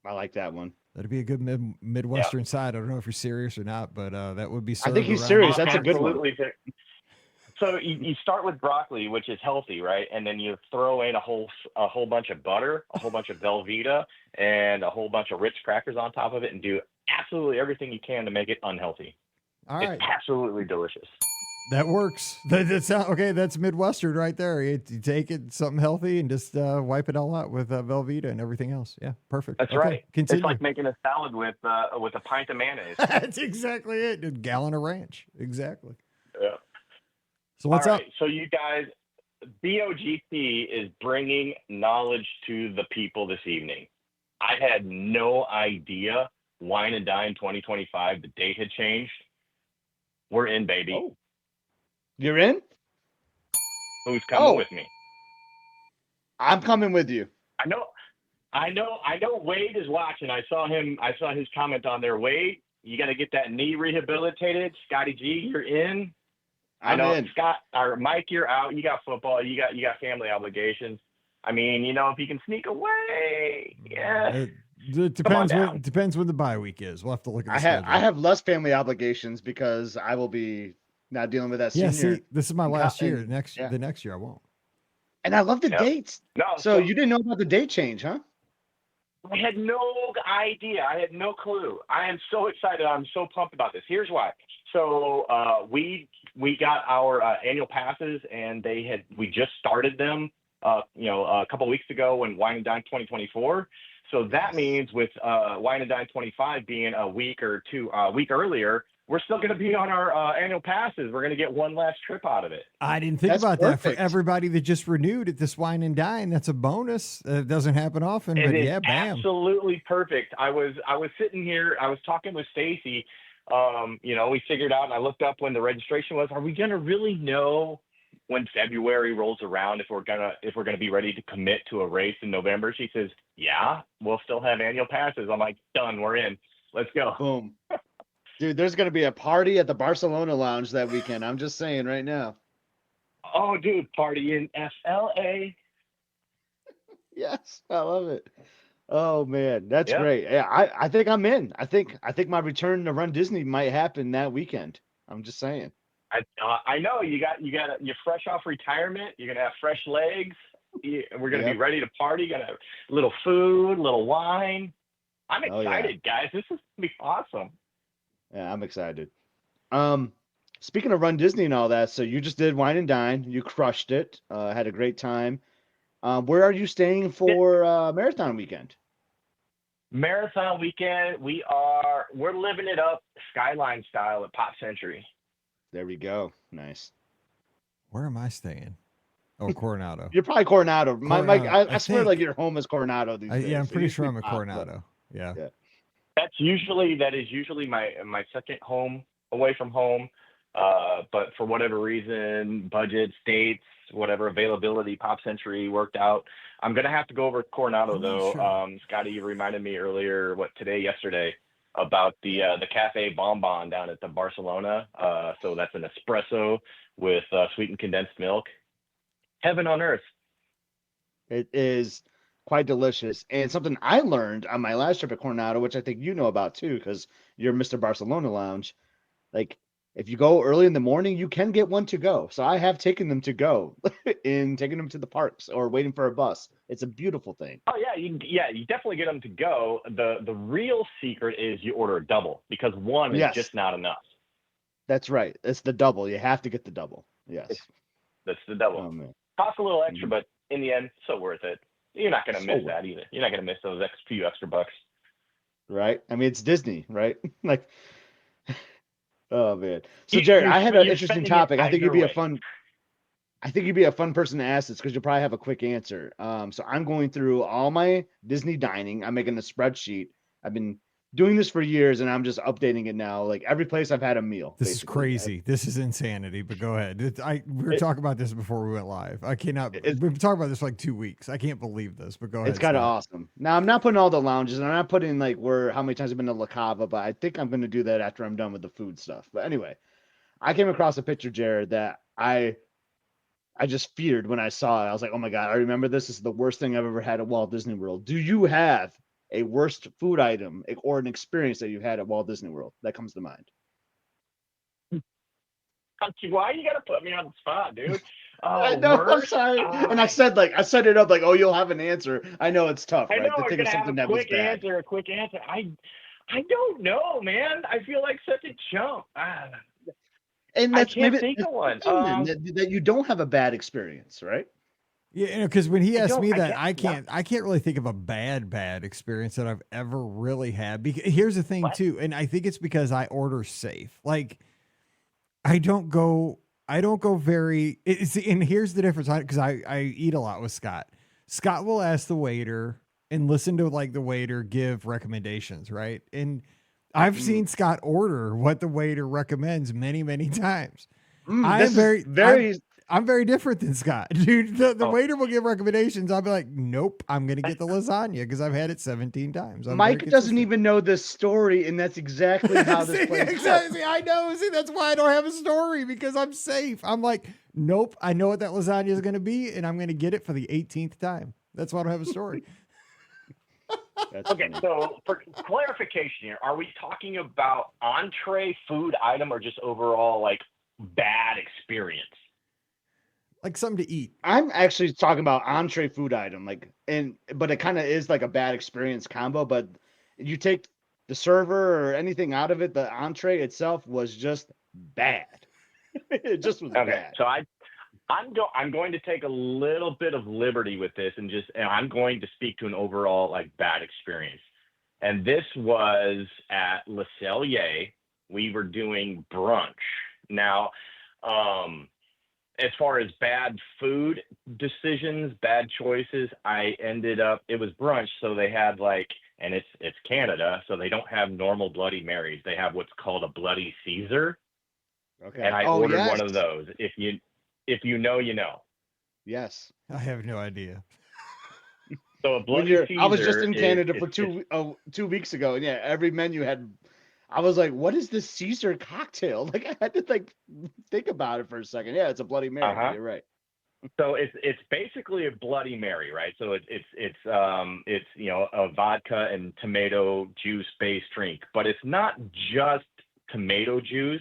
I like that one. That'd be a good Midwestern side. I don't know if you're serious or not, but that would be. I think he's served around- serious. That's a good one. Absolutely. So you start with broccoli, which is healthy, right? And then you throw in a whole bunch of butter, a whole bunch of Velveeta, and a whole bunch of Ritz crackers on top of it, and do absolutely everything you can to make it unhealthy. All right, It's absolutely delicious. that works. That's okay. That's Midwestern right there. You take it something healthy and just wipe it all out with Velveeta and everything else. Yeah, perfect. That's Okay, right. Continue. It's like making a salad with a pint of mayonnaise. That's exactly it. A gallon of ranch. Exactly. Yeah. So what's All up? right, so you guys, BOGP is bringing knowledge to the people this evening. I had no idea Wine and Dine 2025, the date had changed. We're in, baby. Oh. You're in? Who's coming with me? I'm coming with you. I know Wade is watching. I saw his comment on there. Wade, you got to get that knee rehabilitated. Scotty G, you're in. I know in. Scott or Mike, you're out. You got football. You got family obligations. I mean, if you can sneak away, yeah. It depends when the bye week is. We'll have to look at the schedule. I have less family obligations because I will be not dealing with that Yeah, senior. see, this is my last year. and- The next year I won't. And I love the Yep. dates. No, So you didn't know about the date change, huh? I had no idea. I had no clue. I am so excited. I'm so pumped about this. Here's why. So we got our annual passes, and we just started them. A couple weeks ago when Wine and Dine 2024. So that means with Wine and Dine 25 being a week earlier, we're still going to be on our annual passes. We're going to get one last trip out of it. I didn't think That's about that. perfect. For everybody that just renewed at this Wine and Dine, that's a bonus. It doesn't happen often, It but is yeah, bam. absolutely perfect. I was sitting here. I was talking with Stacy. We figured out, and I looked up when the registration was. Are we going to really know when February rolls around if we're gonna be ready to commit to a race in November? She says, "Yeah, we'll still have annual passes." I'm like, "Done. We're in. Let's go." Boom. Dude, there's going to be a party at the Barcelona Lounge that weekend. I'm just saying right now. Oh, dude, party in FLA. Yes, I love it. Oh man, that's Yeah. great. Yeah, I think I'm in. I think my return to Run Disney might happen that weekend. I'm just saying. I know you're fresh off retirement. You're gonna have fresh legs. We're gonna be ready to party. Gonna have a little food, a little wine. I'm Oh, yeah. excited, guys. This is gonna be awesome. Yeah, I'm excited. Speaking of Run Disney and all that, so you just did Wine and Dine. You crushed it. Had a great time. Where are you staying for Marathon Weekend? Marathon weekend, we're living it up Skyline style at Pop Century. There we go. Nice. Where am I staying? Oh, Coronado. You're probably Coronado. Mike, Coronado, I I swear think. like your home is Coronado these days. Yeah, I'm So pretty you sure should I'm at be Pop, but- Coronado. Yeah. Yeah. That is usually my second home away from home. But for whatever reason, budgets, dates, whatever availability, Pop Century worked out. I'm gonna have to go over to Coronado though. Sure. Scotty, you reminded me earlier, yesterday, about the Cafe Bonbon down at the Barcelona. So that's an espresso with sweetened condensed milk. Heaven on earth. It is quite delicious. And something I learned on my last trip at Coronado, which I think you know about too, because you're Mr. Barcelona Lounge. Like, if you go early in the morning, you can get one to go. So I have taken them to go and taken them to the parks or waiting for a bus. It's a beautiful thing. Oh yeah, you definitely get them to go. The real secret is you order a double because one is Yes. just not enough. That's right. It's the double. You have to get the double. Yes. That's the double. Oh man. Costs a little extra, but in the end, so worth it. You're not going to So miss worth that either. You're not going to miss those few extra bucks. Right? I mean, it's Disney, right? Like, Oh man. So Jared, I had an You're interesting spending it topic. I think you'd either be a way. fun. I think you'd be a fun person to ask this because you'll probably have a quick answer. So I'm going through all my Disney dining. I'm making a spreadsheet. I've been doing this for years, and I'm just updating it now. Like every place I've had a meal. This is basically. crazy. This is insanity, but go ahead. We were talking about this before we went live. I cannot, It's- we've been talking about this for like 2 weeks. I can't believe this, but go ahead. It's kind of Scott. awesome. Now I'm not putting all the lounges, and I'm not putting like how many times I've been to La Cava, but I think I'm going to do that after I'm done with the food stuff. But anyway, I came across a picture, Jared, that I just feared when I saw it. I was like, oh my God, I remember this. This is the worst thing I've ever had at Walt Disney World. Do you have a worst food item or an experience that you've had at Walt Disney World that comes to mind? Why you gotta put me on the spot, dude? I know, I'm sorry. And I said it up like, oh, you'll have an answer. I know it's tough, I right? know To we're think of gonna have something a that was quick bad. answer. I don't know, man. I feel like such a chump. And I that's can't maybe think of one. that you don't have a bad experience, right? Yeah, because when he asked me that, guess I can't really think of a bad experience that I've ever really had. Because here's the thing too, and I think it's because I order safe. Like I don't go very. And here's the difference, because I eat a lot with Scott. Scott will ask the waiter and listen to like the waiter give recommendations, right? And I've seen Scott order what the waiter recommends many times. I'm very different than Scott, dude. The waiter will give recommendations. I'll be like, nope, I'm going to get the lasagna because I've had it 17 times. Mike doesn't even know this story, and that's exactly how this plays out. Exactly. I know. See, that's why I don't have a story, because I'm safe. I'm like, nope, I know what that lasagna is going to be, and I'm going to get it for the 18th time. That's why I don't have a story. Okay, so for clarification here, are we talking about entree food item or just overall like bad experience? Like something to eat. I'm actually talking about entree food item, but it kind of is like a bad experience combo. But you take the server or anything out of it, the entree itself was just bad. It just was bad. So I'm going to take a little bit of liberty with this and I'm going to speak to an overall like bad experience. And this was at Le Cellier. We were doing brunch. Now, as far as bad food decisions, bad choices, it was brunch. So they had and it's Canada, so they don't have normal Bloody Marys. They have what's called a Bloody Caesar. Okay. And I ordered one of those. If you know, you know. Yes. I have no idea. So a Bloody Caesar. I was just in Canada for 2 weeks ago, and yeah, every menu had. I was like, "What is this Caesar cocktail?" Like I had to think about it for a second. Yeah, it's a Bloody Mary. You're right. So it's basically a Bloody Mary, right? So it's a vodka and tomato juice based drink, but it's not just tomato juice.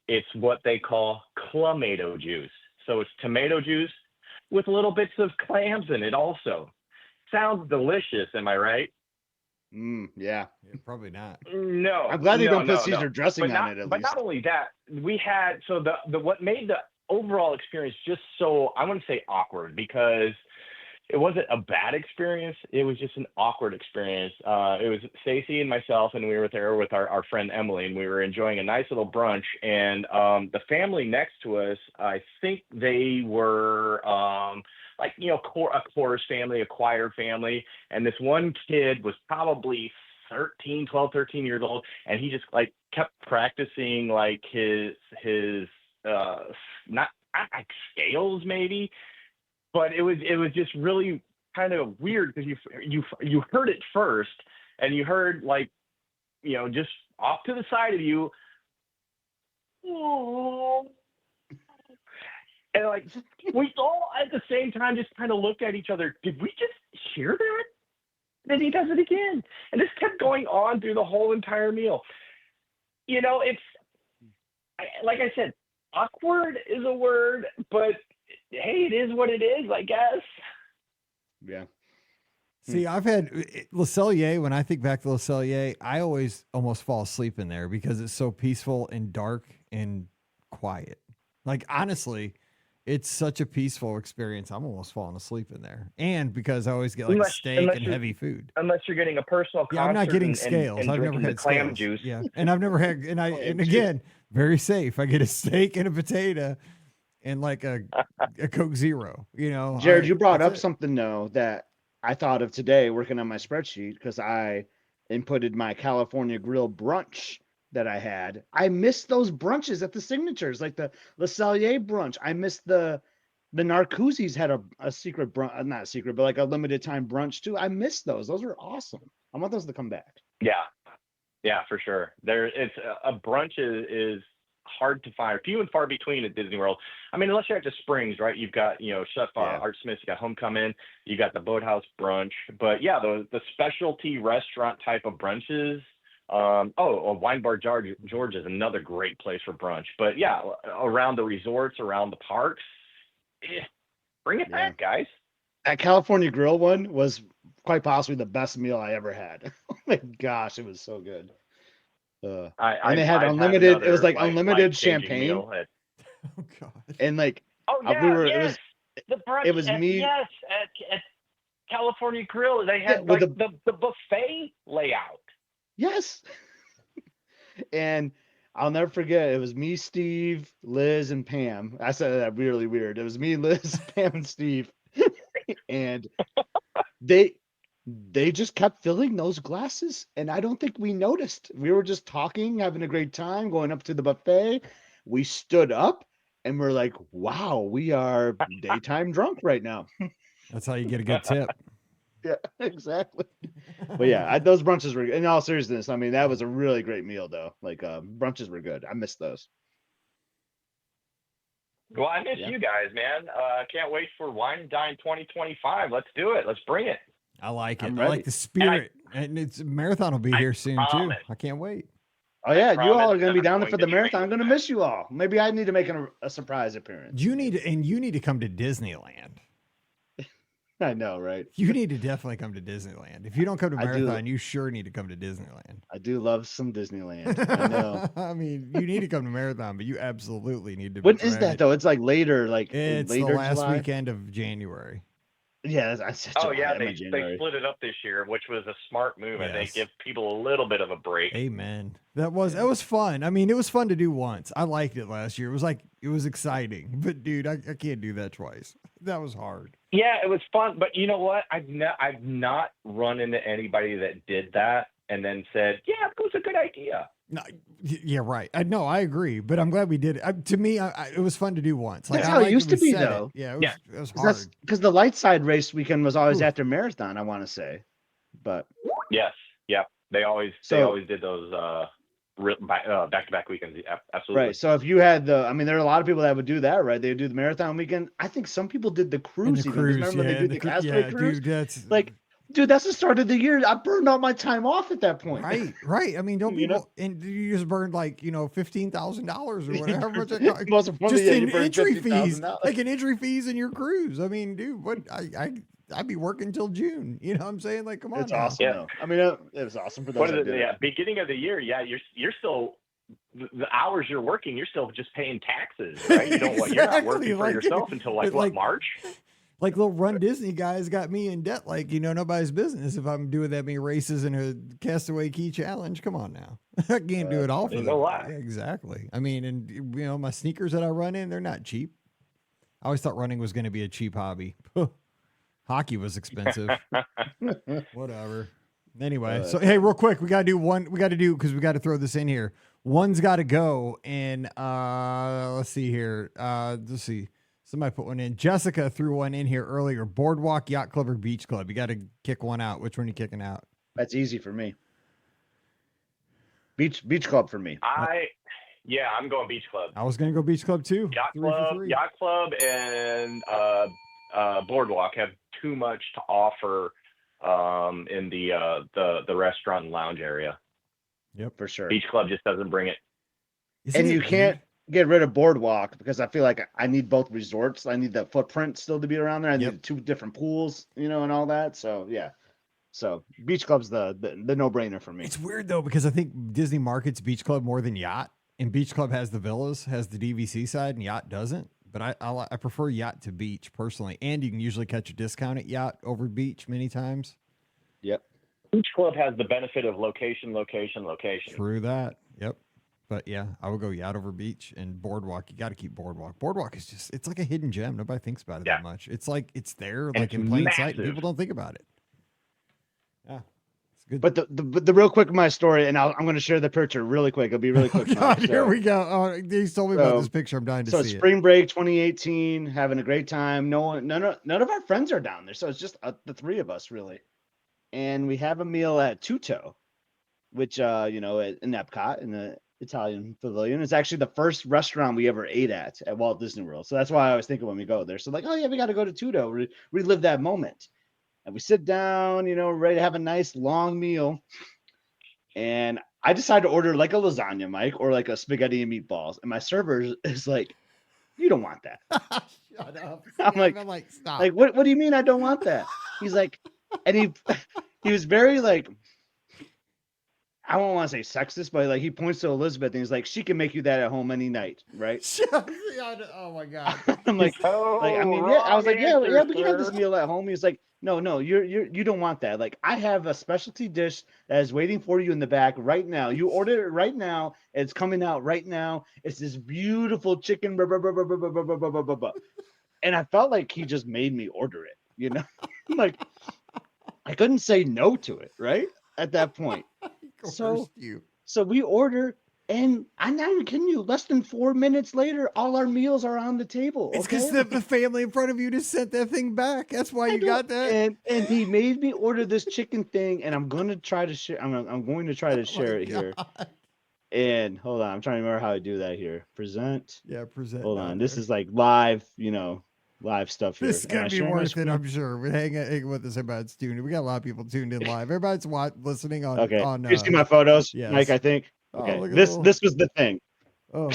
It's what they call clamato juice. So it's tomato juice with little bits of clams in it also. Sounds delicious, am I right? Yeah. Probably not. No. I'm glad they don't put Caesar dressing on it at least. But not only that, we had what made the overall experience just so, I wouldn't say awkward, because it wasn't a bad experience. It was just an awkward experience. It was Stacey and myself, and we were there with our friend Emily, and we were enjoying a nice little brunch. And the family next to us, I think they were a chorus family, a choir family. And this one kid was probably 12, 13 years old. And he just kept practicing his not scales maybe. But it was just really kind of weird because you heard it first, and you heard just off to the side of you, and we all at the same time just kind of looked at each other. Did we just hear that? Then he does it again, and this kept going on through the whole entire meal. It's like I said, awkward is a word, but hey, it is what it is, I guess. Yeah. See, I've had Le Cellier. When I think back to Le Cellier, I always almost fall asleep in there because it's so peaceful and dark and quiet. Like, honestly, It's such a peaceful experience. I'm almost falling asleep in there. And because I always get like a Unless- steak unless and you're- heavy food. Unless you're getting a personal Yeah, I'm not concert getting and scales. I've never drinking the had clam scales. juice. Yeah. And I've never had and again, very safe. I get a steak and a potato and like a Coke Zero, you know. Jared, you brought up that's it. something though that I thought of today working on my spreadsheet because I inputted my California Grill brunch that I had. I missed those brunches at the signatures, like the Le Cellier brunch. I missed the Narcoosse's had a secret brunch, not a secret, but like a limited time brunch too. I missed those. Those were awesome. I want those to come back. Yeah, for sure. It's a brunch is hard to find, few and far between at Disney World. I mean, unless you're at the Springs, right? You've got, Chef Art Smith, you got Homecoming, you got the Boathouse brunch. But yeah, the specialty restaurant type of brunches. Wine Bar George is another great place for brunch. But yeah, around the resorts, around the parks, bring it back, guys. That California Grill one was quite possibly the best meal I ever had. Oh my gosh, it was so good. And they had unlimited. It was like unlimited champagne. Oh God. And like, the brunch. It was me. Yes, at California Grill, they had with the buffet layout. Yes. And I'll never forget. It was me, Steve, Liz, and Pam. I said that really weird. It was me, Liz, Pam, and Steve, and they just kept filling those glasses, and I don't think we noticed. We were just talking, having a great time, going up to the buffet. We stood up, and we're like, "Wow, we are daytime drunk right now." That's how you get a good tip. Yeah, exactly. But yeah, those brunches were, in all seriousness, I mean, that was a really great meal though. Like brunches were good. I missed those. Well, I miss you guys, man. Can't wait for Wine and Dine 2025. Let's do it. Let's bring it. I like it. I'm I like ready. the spirit. And it's marathon will be here soon too. promise. I can't wait. Oh yeah, you all are going to be I'm down going for the to marathon. drink. I'm going to miss you all. Maybe I need to make a surprise appearance. You need to come to Disneyland. I know, right? You need to definitely come to Disneyland. If you don't come to I do. marathon, you sure need to come to Disneyland. I do love some Disneyland. I know. I mean, you need to come to marathon, but you absolutely need to. When be is that ready. though? It's like later, It's later the last July? weekend of January. Yeah, I said Oh July, yeah, I meant they January. split it up this year, which was a smart move, and they Yes. give people a little bit of a break. Amen. That was fun. I mean, it was fun to do once. I liked it last year. It was exciting. But dude, I can't do that twice. That was hard. Yeah, it was fun, but you know what? I've not run into anybody that did that and then said, "Yeah, it was a good idea." No, yeah, right. I agree, but I'm glad we did it. To me, it was fun to do once. That's I how it liked used to we be, said it. though. Yeah, Yeah. it was hard. Because the light side race weekend was always Ooh. after marathon. I want to say, but Yes, yep. They always did those back-to-back weekends. Absolutely. right. So if you had there are a lot of people that would do that, right? They would do the marathon weekend. I think some people did the And cruise. the Even. 'Cause cruise, remember when yeah, they did the Castaway cruise? dude, that's Like, dude, that's the start of the year. I burned all my time off at that point. right. I mean, don't You know? people and you just burned like $15,000 or whatever much that cost. Most importantly, Just yeah, you in burned entry fees, $50,000. like an entry fees in your cruise. I mean, dude, what I'd be working till June. You know what I'm saying? Like, come on. It's now. awesome. Yeah. Though. I mean, it was awesome for those. What is that it? did Yeah, beginning of the year. Yeah, you're still the hours you're working. You're still just paying taxes, right? You don't. You're not working for Exactly, yourself until but what, March? Like little Run Disney guys got me in debt, like, nobody's business if I'm doing that many races in a Castaway Key Challenge. Come on now. I can't do it all for Ain't them. no lie. Yeah, exactly. I mean, and my sneakers that I run in, they're not cheap. I always thought running was going to be a cheap hobby. Hockey was expensive. Whatever. Anyway, so hey, real quick, we got to throw this in here. One's got to go. And let's see here. Let's see. Somebody put one in. Jessica threw one in here earlier. Boardwalk, Yacht Club, or Beach Club. You got to kick one out. Which one are you kicking out? That's easy for me. Beach Club for me. I'm going Beach Club. I was going to go Beach Club too. Yacht Club, and Boardwalk have too much to offer in the restaurant and lounge area. Yep, for sure. Beach Club just doesn't bring it. Isn't And it you weird? can't get rid of Boardwalk because I feel like I need both resorts. I need the footprint still to be around there. I need two different pools, and all that. So yeah. So Beach Club's the no-brainer for me. It's weird though, because I think Disney markets Beach Club more than Yacht, and Beach Club has the villas, has the DVC side, and Yacht doesn't. but I prefer yacht to beach personally, and you can usually catch a discount at yacht over beach many times. Yep. Each club has the benefit of location. True that. Yep. But yeah, I would go yacht over beach and boardwalk. You got to keep boardwalk. Boardwalk is just, it's like a hidden gem. Nobody thinks about it that much. It's like, it's there, like in plain sight. And people don't think about it. Yeah. It's good. But the real quick my story, and I'm going to share the picture really quick. It'll be really quick. God, here we go. Oh, he's told me about this picture. I'm dying to see it. So spring break 2018, having a great time. None of our friends are down there. So it's just the three of us really. And we have a meal at Tuto, which, in Epcot in the Italian Pavilion. It's actually the first restaurant we ever ate at Walt Disney World. So that's why I always think when we go there. So like, oh yeah, we got to go to Tuto, relive that moment. And we sit down, ready to have a nice long meal. And I decided to order like a lasagna, Mike, or like a spaghetti and meatballs. And my server is like, you don't want that. Shut up. I'm like, stop. Like, what do you mean I don't want that? He's like, and he was very like, I don't want to say sexist, but like he points to Elizabeth and he's like, she can make you that at home any night, right? Oh my God. I'm like, I was like, yeah, we can have this meal at home. He's like, no, you don't want that. Like, I have a specialty dish that is waiting for you in the back right now. You ordered it right now. It's coming out right now. It's this beautiful chicken. Blah, blah, blah, blah, blah, blah, blah, blah, blah, blah. And I felt like he just made me order it, I'm like, I couldn't say no to it, right? At that point. So we order, and I'm not even kidding you, less than 4 minutes later, all our meals are on the table. It's because the family in front of you just sent that thing back. That's why you got that. And he made me order this chicken thing, and I'm going to try to share. I'm going to try to share it here. And hold on, I'm trying to remember how to do that here. Present. Yeah, present. Hold on, this is like live, live stuff here. This is gonna be worth it, I'm sure. But hang with us, everybody's tuned in. We got a lot of people tuned in live. Everybody's listening on. Okay. On, you see my photos, yes. Mike? I think. Okay. This was the thing. Oh,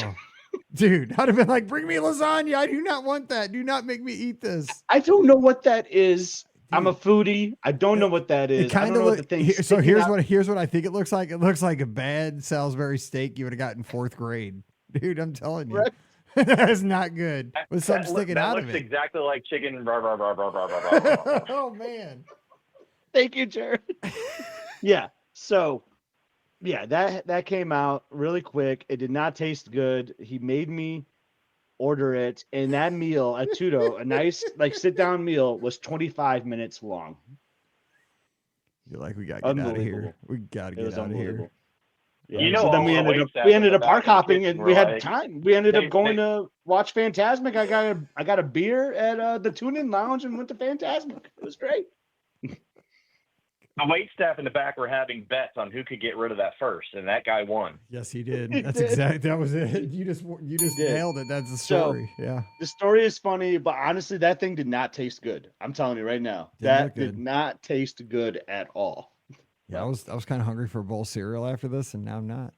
dude, I'd have been like, "Bring me lasagna. I do not want that. Do not make me eat this." I don't know what that is. Dude. I'm a foodie. I don't know what that is. I don't know what the thing. So here's what I think it looks like. It looks like a bad Salisbury steak you would have gotten 4th grade, dude. I'm telling you. Right. That is not good. With something sticking out of it. That looks exactly like chicken. Oh man! Thank you, Jared. Yeah. So, yeah, that came out really quick. It did not taste good. He made me order it, and that meal at Tuto, a nice like sit down meal, was 25 minutes long. You're like, we gotta get out of here. We gotta get out of here. Yeah. So then we ended up park hopping, and we had time. We ended up going to watch Fantasmic. I got a beer at the Tune-In Lounge and went to Fantasmic. It was great. The wait staff in the back were having bets on who could get rid of that first, and that guy won. Yes, he did. That was it. You just nailed it. That's the story. So, yeah. The story is funny, but honestly, that thing did not taste good. I'm telling you right now, that did not taste good at all. Yeah, I was kind of hungry for a bowl of cereal after this, and now I'm not.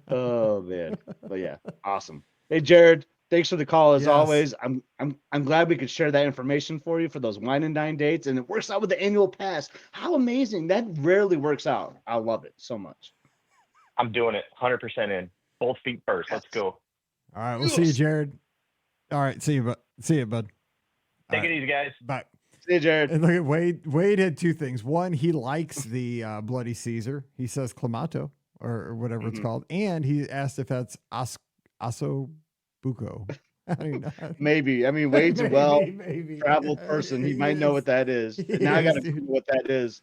Oh man, but yeah, awesome. Hey Jared, thanks for the call as always. I'm glad we could share that information for you for those wine and dine dates, and it works out with the annual pass. How amazing! That rarely works out. I love it so much. I'm doing it 100% in. Both feet first. Let's go. All right, we'll see you, Jared. All right, see you, bud. Take it easy, guys. Bye. Hey, Jared. And look at Wade. Wade had 2 things. One, he likes the Bloody Caesar. He says clamato or whatever it's called. And he asked if that's ossobuco. I don't know. Maybe. I mean, Wade's a well-traveled person. He might know what that is. Now I got to know what that is.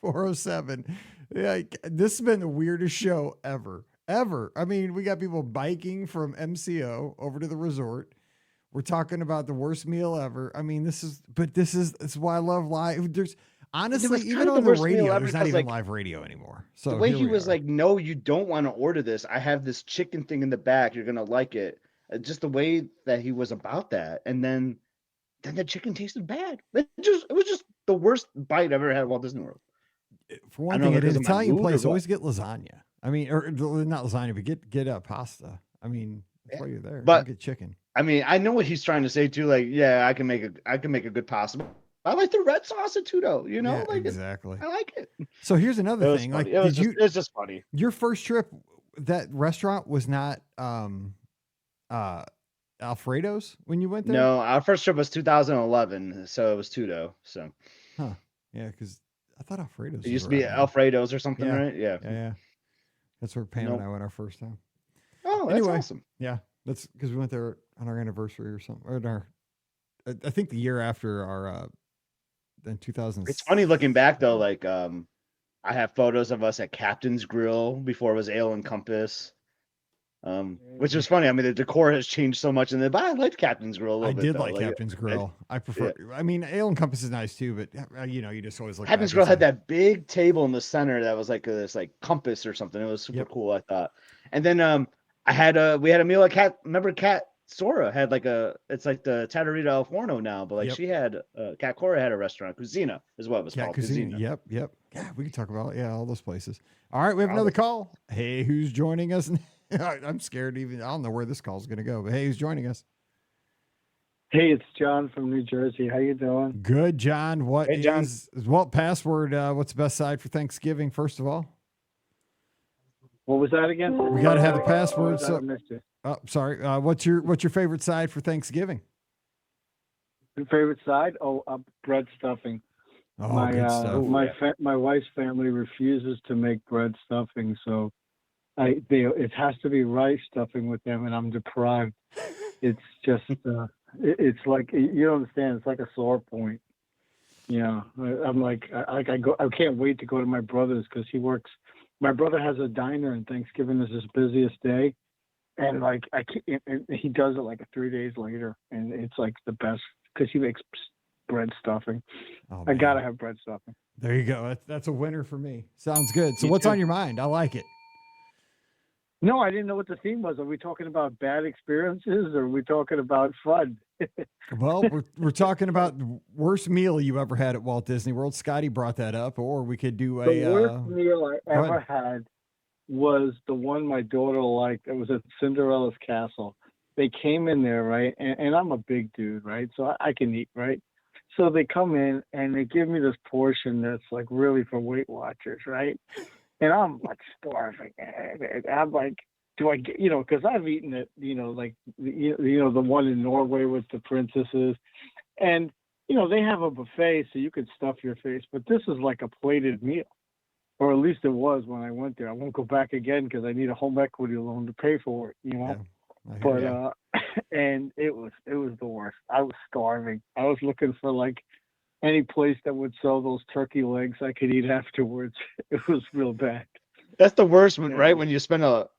407. Yeah, this has been the weirdest show ever. I mean, we got people biking from MCO over to the resort. We're talking about the worst meal ever. I mean, this is why I love live. There's honestly, even on the radio, there's not even live radio anymore. So the way he was like, no, you don't want to order this. I have this chicken thing in the back. You're going to like it. Just the way that he was about that. And then the chicken tasted bad. It was just the worst bite I've ever had at Walt Disney World. For one thing, at an Italian place, always get lasagna. I mean, or not lasagna, but get a pasta. I mean, that's why you're there. But get chicken. I mean, I know what he's trying to say too. Like, yeah, I can make a good pasta. I like the red sauce at Tuto. Yeah, like exactly. I like it. So here's another thing. Funny. Like, it's just funny. Your first trip, that restaurant was not Alfredo's when you went there? No, our first trip was 2011, so it was Tudo. So Huh. Yeah, because I thought Alfredo's it was used to be around there. Alfredo's or something, Yeah. right? Yeah. Yeah. That's where Pam Nope. and I went our first time. Oh, that's Anyway, awesome. Yeah, that's because we went there on our anniversary or something. Or I think the year after our in 2000. It's funny looking back though. Like I have photos of us at Captain's Grill before it was Ale and Compass. Which is funny. I mean, the decor has changed so much, but I liked Captain's Grill a little I bit. did though. like Captain's Grill. I prefer. Yeah. I mean, Ale and Compass is nice too, but you just always look. Captain's back Grill and had say, that big table in the center that was like this like compass or something. It was super cool, I thought. And then we had a meal at Cat Sora had like it's like the Tatarita Al Forno now, but like she had Cat Cora had a restaurant, Cucina is what it was called. Cucina. Yep. Yeah, we can talk about all those places. All right, we have another call. Hey, who's joining us? I'm scared I don't know where this call is going to go, but hey, who's joining us? Hey, it's John from New Jersey. How you doing? Good, John. What Hey, John. is Walt password? What's the best side for Thanksgiving? First of all, What was that again? we got to have the password. I missed it. Oh, sorry. What's your favorite side for Thanksgiving? Your favorite side? Oh, bread stuffing. Oh, good stuff. My wife's family refuses to make bread stuffing, so it has to be rice stuffing with them, and I'm deprived. It's just it's like, you don't understand. It's like a sore point. I'm like I can't wait to go to my brother's because he works. My brother has a diner, and Thanksgiving is his busiest day, and like I can't. And he does it like 3 days later, and it's like the best because he makes bread stuffing. Oh, I gotta have bread stuffing. There you go. That's a winner for me. Sounds good. So what's on your mind? I like it. No, I didn't know what the theme was. Are we talking about bad experiences or are we talking about fun? Well, we're talking about the worst meal you ever had at Walt Disney World. Scotty brought that up, or we could do The worst meal I ever had was the one my daughter liked. It was at Cinderella's Castle. They came in there, right? And I'm a big dude, right? So I can eat, right? So they come in and they give me this portion that's like really for Weight Watchers, right? And I'm like starving. I'm like, do I get, because I've eaten it, like, the one in Norway with the princesses. And, they have a buffet so you could stuff your face. But this is like a plated meal. Or at least it was when I went there. I won't go back again because I need a home equity loan to pay for it, Yeah, But, and it was the worst. I was starving. I was looking for like any place that would sell those turkey legs I could eat afterwards. It was real bad. That's the worst one, right? When you spend a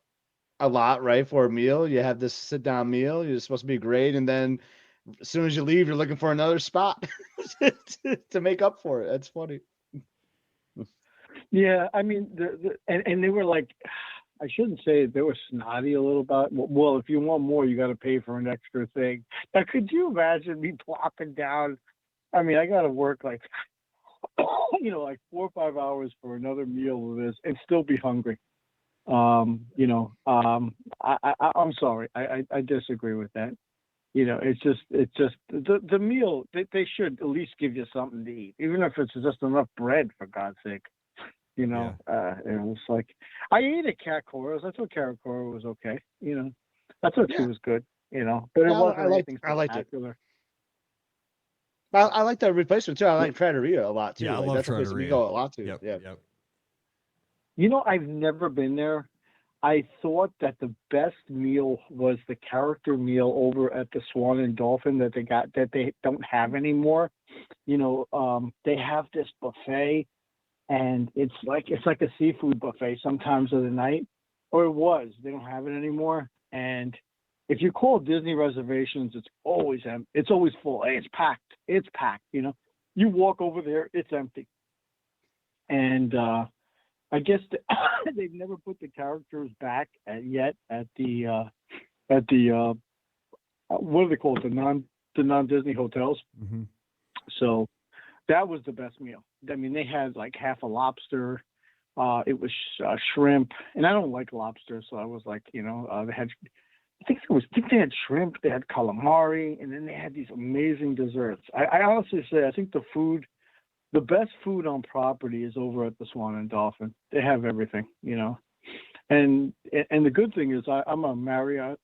lot, right, for a meal, you have this sit down meal. You're supposed to be great, and then as soon as you leave, you're looking for another spot to make up for it. That's funny. Yeah, I mean, and they were like, I shouldn't say they were snotty a little bit. Well, if you want more, you got to pay for an extra thing. Now, could you imagine me plopping down? I mean, I got to work like, like 4 or 5 hours for another meal with this and still be hungry. I'm sorry. I disagree with that. It's just the meal. They should at least give you something to eat, even if it's just enough bread, for God's sake. It was like I ate at Cat Cora's. I thought Cat Cora was okay. I thought she was good. But it wasn't anything spectacular. I like the replacement too. I like Trattoria a lot too. Yeah, I like, love that's Trattoria. A place we go a lot to. Yep, yeah. Yep. I've never been there. I thought that the best meal was the character meal over at the Swan and Dolphin that they don't have anymore. They have this buffet, and it's like a seafood buffet sometimes of the night, or it was. They don't have it anymore. And if you call Disney reservations, it's always empty. It's always full. Hey, it's packed. It's packed. You walk over there, it's empty. And I guess they've never put the characters back yet at the what do they call it? The non-Disney hotels. Mm-hmm. So that was the best meal. I mean, they had like half a lobster. It was shrimp, and I don't like lobster, so I was like, they had. I think they had shrimp. They had calamari, and then they had these amazing desserts. I honestly say I think the best food on property is over at the Swan and Dolphin. They have everything, And the good thing is I'm a Marriott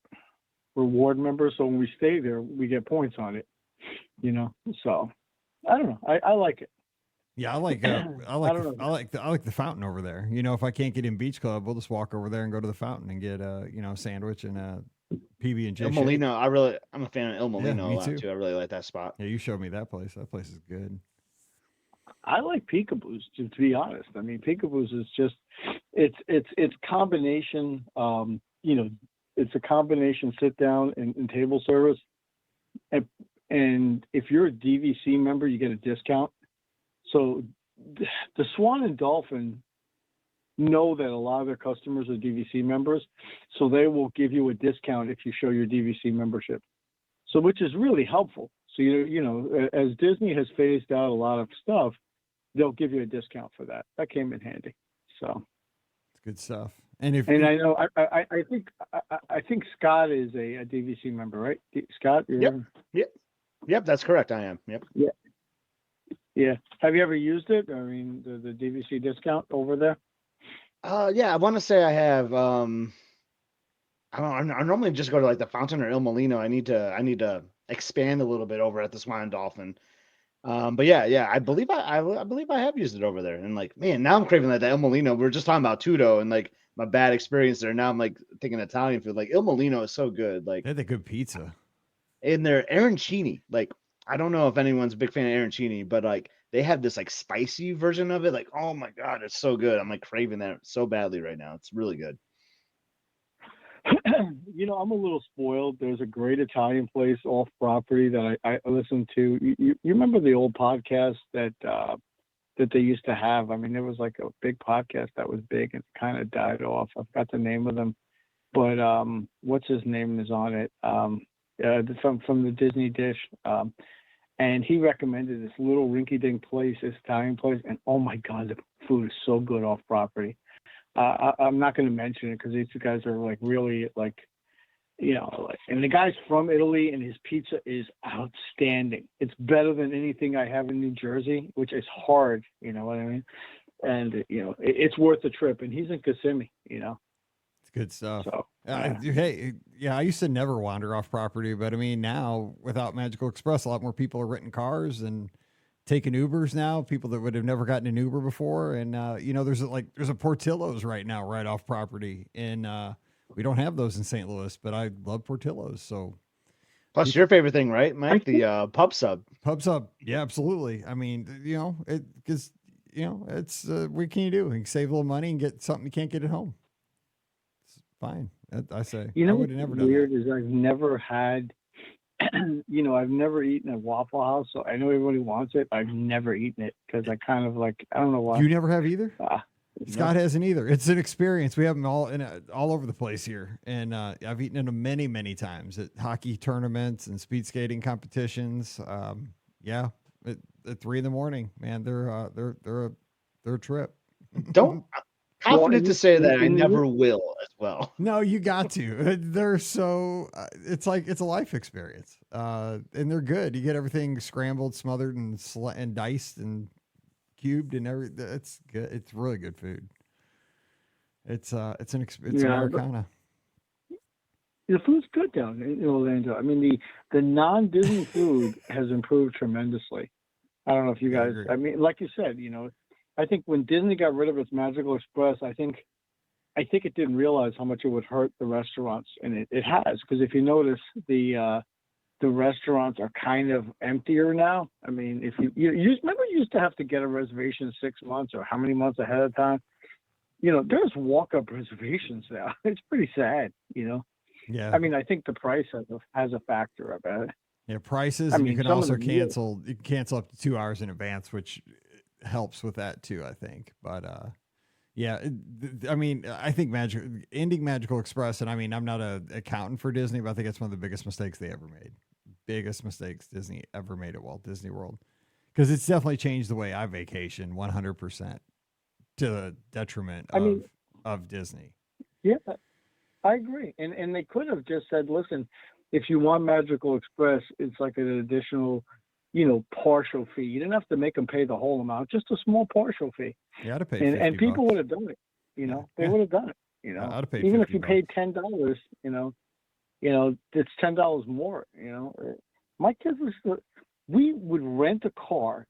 reward member, so when we stay there, we get points on it. So I don't know. I like it. Yeah, I like the fountain over there. If I can't get in Beach Club, we'll just walk over there and go to the fountain and get a sandwich and a PB&J. El shake. Molino, I'm a fan of El Molino a lot too. I really like that spot. Yeah, you showed me that place. That place is good. I like Peekaboo's to be honest. I mean, Peekaboo's is just it's combination. It's a combination sit down and table service, and if you're a DVC member, you get a discount. So the Swan and Dolphin know that a lot of their customers are DVC members, so they will give you a discount if you show your DVC membership. So which is really helpful. So as Disney has phased out a lot of stuff, they'll give you a discount for that. That came in handy. So it's good stuff. I know I think Scott is a DVC member, right? Scott? Yep, that's correct. I am. Yep. Yeah. Have you ever used it? I mean, the DVC discount over there? Yeah, I want to say I have. I normally just go to like the Fountain or El Molino. I need to expand a little bit over at the Swan and Dolphin. But yeah, I believe I have used it over there. And like, man, now I'm craving like the El Molino. We were just talking about Tudo and like my bad experience there. Now I'm like thinking Italian food. Like El Molino is so good. Like they had the good pizza. And their arancini, like I don't know if anyone's a big fan of arancini, but like they have this like spicy version of it. Like, oh my God, it's so good. I'm like craving that so badly right now. It's really good. I'm a little spoiled. There's a great Italian place off property that I listen to. You remember the old podcast that they used to have? I mean, there was like a big podcast that was big and kind of died off. I forgot the name of them, but what's his name is on it? From the Disney Dish. And he recommended this little rinky-dink place, this Italian place, and oh my God, the food is so good off property. I'm not going to mention it because these two guys are like really like, and the guy's from Italy and his pizza is outstanding. It's better than anything I have in New Jersey, which is hard, you know what I mean? And, it's worth the trip. And he's in Kissimmee, It's good stuff. So, I used to never wander off property, but I mean, now without Magical Express, a lot more people are renting cars and taking Ubers now, people that would have never gotten an Uber before. And, there's a Portillo's right now, right off property. And we don't have those in St. Louis, but I love Portillo's. So plus your favorite thing, right, Mike? The pub sub. Pub sub. Yeah, absolutely. I mean, it's what can you do? You can save a little money and get something you can't get at home. It's fine. I say, I would have never done weird that. is I've never had, I've never eaten at Waffle House, so I know everybody wants it. I've never eaten it because I kind of like, I don't know why. You never have either? Scott No. hasn't either. It's an experience. We have them all all over the place here, and I've eaten them many, many times at hockey tournaments and speed skating competitions. At 3 a.m, man, they're a trip. Don't confident to say that I never will as well. No, you got to. They're so. It's like it's a life experience, and they're good. You get everything scrambled, smothered, and diced and cubed and everything. It's good. It's really good food. It's Americana. The food's good down in Orlando. I mean, the non-Disney food has improved tremendously. I don't know if you guys. I mean, like you said, I think when Disney got rid of its Magical Express, I think it didn't realize how much it would hurt the restaurants, and it has, because if you notice, the restaurants are kind of emptier now. I mean, if you remember, you used to have to get a reservation 6 months or how many months ahead of time. There's walk-up reservations now. It's pretty sad. Yeah. I mean, I think the price has a factor about it. Yeah, prices. I And mean, you can some of also the cancel. You can cancel up to 2 hours in advance, which helps with that too, I think. But I think ending Magical Express, and I mean, I'm not an accountant for Disney, but I think it's one of the biggest mistakes they ever made. Biggest mistakes Disney ever made at Walt Disney World, because it's definitely changed the way I vacation 100% to the detriment of Disney. Yeah, I agree. And they could have just said, listen, if you want Magical Express, it's like an additional, partial fee. You didn't have to make them pay the whole amount, just a small partial fee. You had to pay $50. And people would have done it. They would have done it. You know, I'd have paid even if $50. you paid $10, it's $10 more. My kids we would rent a car,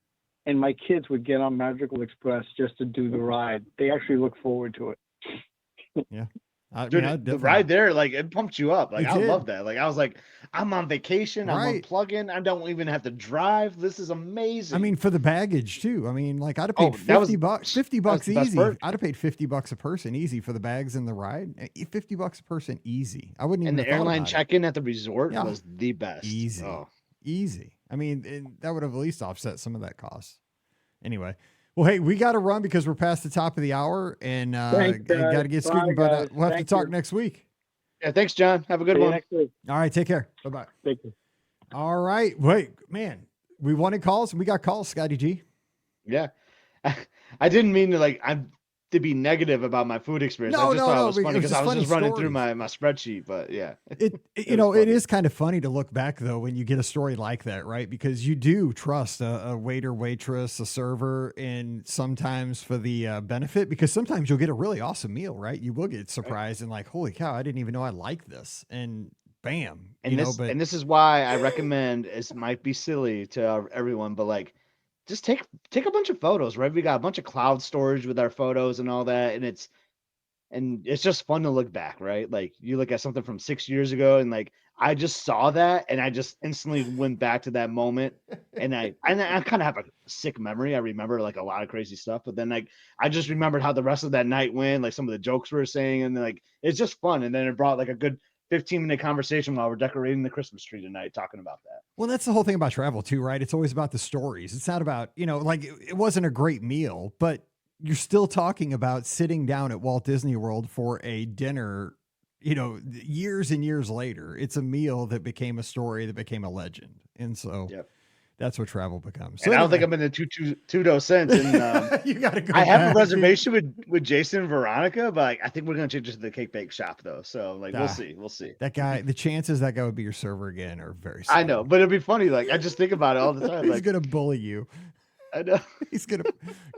and my kids would get on Magical Express just to do the ride. They actually look forward to it. Yeah. I Dude, mean, the ride there, like, it pumped you up. Like, It I did. love that. Like, I was like, I'm on vacation. I'm Right. unplugging. I don't even have to drive. This is amazing. I mean, for the baggage too. I mean, like I'd have Oh, paid that was- $50. $50 that was the best easy. part. I'd have paid $50 a person easy for the bags and the ride. $50 a person easy. I wouldn't even. and the have thought airline about it. check-in at the resort Yeah. was the best. Easy. Oh. Easy. I mean, that would have at least offset some of that cost. Anyway, well, hey, we got to run because we're past the top of the hour and Thanks, guys. got to get Bye, scooting. But guys. we'll have Thank to talk you. next week. Yeah, thanks, John. Have a good See you one. next week. All right, take care. Bye bye. Thank you. All right, wait, man, we wanted calls and we got calls, Scotty G. Yeah. I didn't mean to be negative about my food experience. No, I just no, thought no, it was it funny was because just I was funny just running through stories. my spreadsheet, but yeah. It was funny. it is kind of funny to look back though when you get a story like that, right? Because you do trust a waiter, waitress, a server, and sometimes for the benefit, because sometimes you'll get a really awesome meal, right? You will get surprised and like, holy cow, I didn't even know I liked this, and bam, And this is why I recommend, it might be silly to everyone, but like, just take a bunch of photos, right? We got a bunch of cloud storage with our photos and all that, and it's just fun to look back, right? Like, you look at something from 6 years ago, and like, I just saw that, and I just instantly went back to that moment, and I kind of have a sick memory. I remember like a lot of crazy stuff, but then like I just remembered how the rest of that night went, like some of the jokes we were saying, and then, like, it's just fun, and then it brought like a good 15-minute conversation while we're decorating the Christmas tree tonight, talking about that. Well, that's the whole thing about travel too, right? It's always about the stories. It's not about, like it wasn't a great meal, but you're still talking about sitting down at Walt Disney World for a dinner, years and years later. It's a meal that became a story, that became a legend. And so that's what travel becomes. So and I don't think I'm in the Tudo sense. And you got to go. I have back, a reservation with Jason and Veronica, but like, I think we're going to change it to the Cake Bake Shop though. So like, we'll see. That guy, the chances that guy would be your server again are very slim. I know, but it'd be funny. Like, I just think about it all the time. He's Like, going to bully you. I know.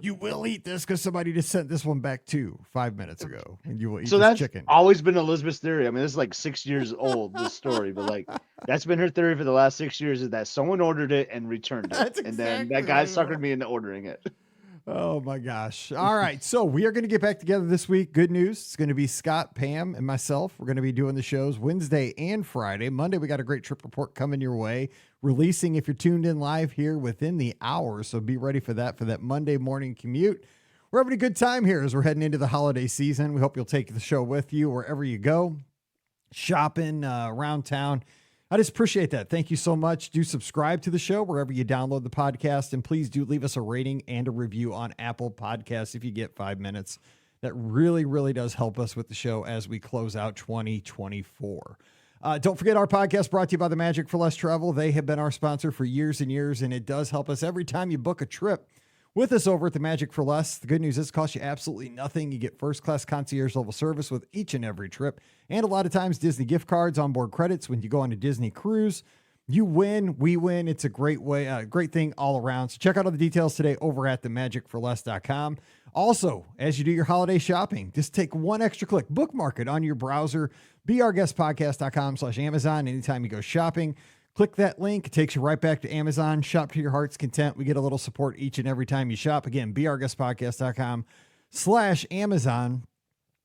You will eat this because somebody just sent this one back 5 minutes ago, and you will eat So this that's chicken. always been Elizabeth's theory. I mean, this is like 6 years old, this story, but like, that's been her theory for the last 6 years, is that someone ordered it and returned it. That's and then exactly that guy what it suckered was. me into ordering it. Oh my gosh. All right. So we are going to get back together this week. Good news. It's going to be Scott, Pam, and myself. We're going to be doing the shows Wednesday and Friday. Monday, we got a great trip report coming your way, releasing if you're tuned in live here within the hour. So be ready for that Monday morning commute. We're having a good time here as we're heading into the holiday season. We hope you'll take the show with you wherever you go, shopping around town. I just appreciate that. Thank you so much. Do subscribe to the show wherever you download the podcast. And please do leave us a rating and a review on Apple Podcasts if you get 5 minutes. That really, really does help us with the show as we close out 2024. Don't forget our podcast brought to you by the Magic for Less Travel. They have been our sponsor for years and years, and it does help us every time you book a trip with us over at the Magic for Less. The good news is it costs you absolutely nothing. You get first-class concierge level service with each and every trip. And a lot of times Disney gift cards, onboard credits when you go on a Disney cruise. You win, we win. It's a great way, great thing all around. So check out all the details today over at themagicforless.com. Also, as you do your holiday shopping, just take one extra click, bookmark it on your browser, beourguestpodcast.com/Amazon. Anytime you go shopping, click that link. It takes you right back to Amazon. Shop to your heart's content. We get a little support each and every time you shop. Again, beourguestpodcast.com/Amazon.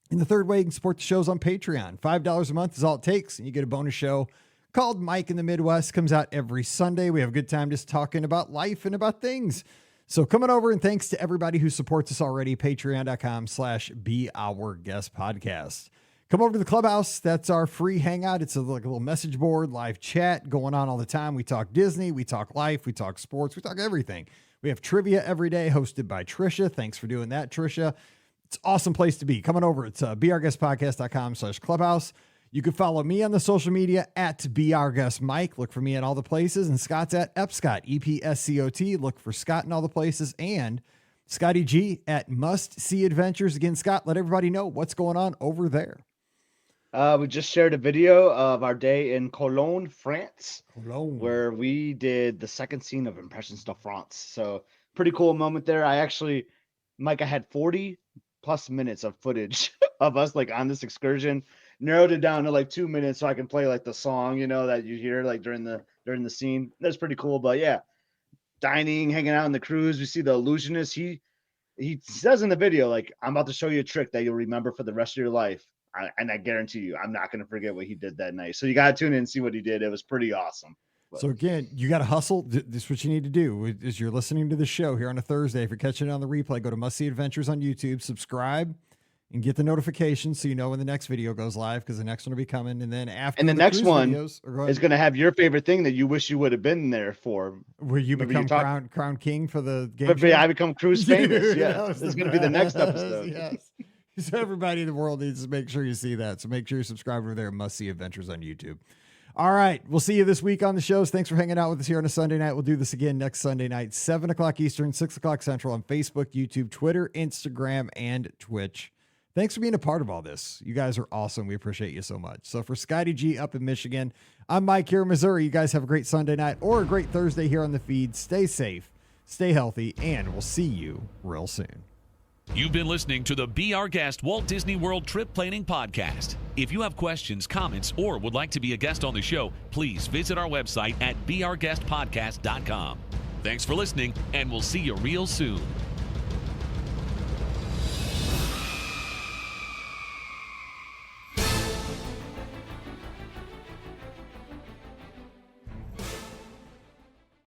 And the third way you can support the shows on Patreon. $5 a month is all it takes. And you get a bonus show called Mike in the Midwest. Comes out every Sunday. We have a good time just talking about life and about things. So coming over, and thanks to everybody who supports us already. Patreon.com/beourguestpodcast. Come over to the Clubhouse. That's our free hangout. It's like a little message board, live chat going on all the time. We talk Disney, we talk life, we talk sports, we talk everything. We have trivia every day hosted by Trisha. Thanks for doing that, Trisha. It's an awesome place to be. Coming over. It's beourguestpodcast.com/clubhouse. You can follow me on the social media at beourguestmike. Look for me at all the places. And Scott's at Epscott, EPSCOT. Look for Scott in all the places. And Scotty G at Must See Adventures. Again, Scott, let everybody know what's going on over there. We just shared a video of our day in Cologne, France, where we did the second scene of Impressions de France. So pretty cool moment there. Mike, I had 40 plus minutes of footage of us like on this excursion, narrowed it down to like 2 minutes so I can play like the song, that you hear like during the scene. That's pretty cool. But yeah, dining, hanging out on the cruise. We see the illusionist. He says in the video, like, I'm about to show you a trick that you'll remember for the rest of your life. And I guarantee you, I'm not going to forget what he did that night. So you got to tune in and see what he did. It was pretty awesome. But. So again, you got to hustle. This is what you need to do is you're listening to the show here on a Thursday. If you're catching it on the replay, go to Must See Adventures on YouTube, subscribe, and get the notifications so you know when the next video goes live, because the next one will be coming. And then after the next one videos, is going to have your favorite thing that you wish you would have been there for. Where you become crown king for the game. But I become cruise famous. Yeah, it's going to be the next episode. Yes. So everybody in the world needs to make sure you see that. So make sure you subscribe over there. Must See Adventures on YouTube. All right. We'll see you this week on the shows. Thanks for hanging out with us here on a Sunday night. We'll do this again next Sunday night, 7 o'clock Eastern, 6 o'clock Central on Facebook, YouTube, Twitter, Instagram, and Twitch. Thanks for being a part of all this. You guys are awesome. We appreciate you so much. So for Scotty G up in Michigan, I'm Mike here in Missouri. You guys have a great Sunday night or a great Thursday here on the feed. Stay safe, stay healthy, and we'll see you real soon. You've been listening to the Be Our Guest Walt Disney World Trip Planning Podcast. If you have questions, comments, or would like to be a guest on the show, please visit our website at beourguestpodcast.com. Thanks for listening, and we'll see you real soon.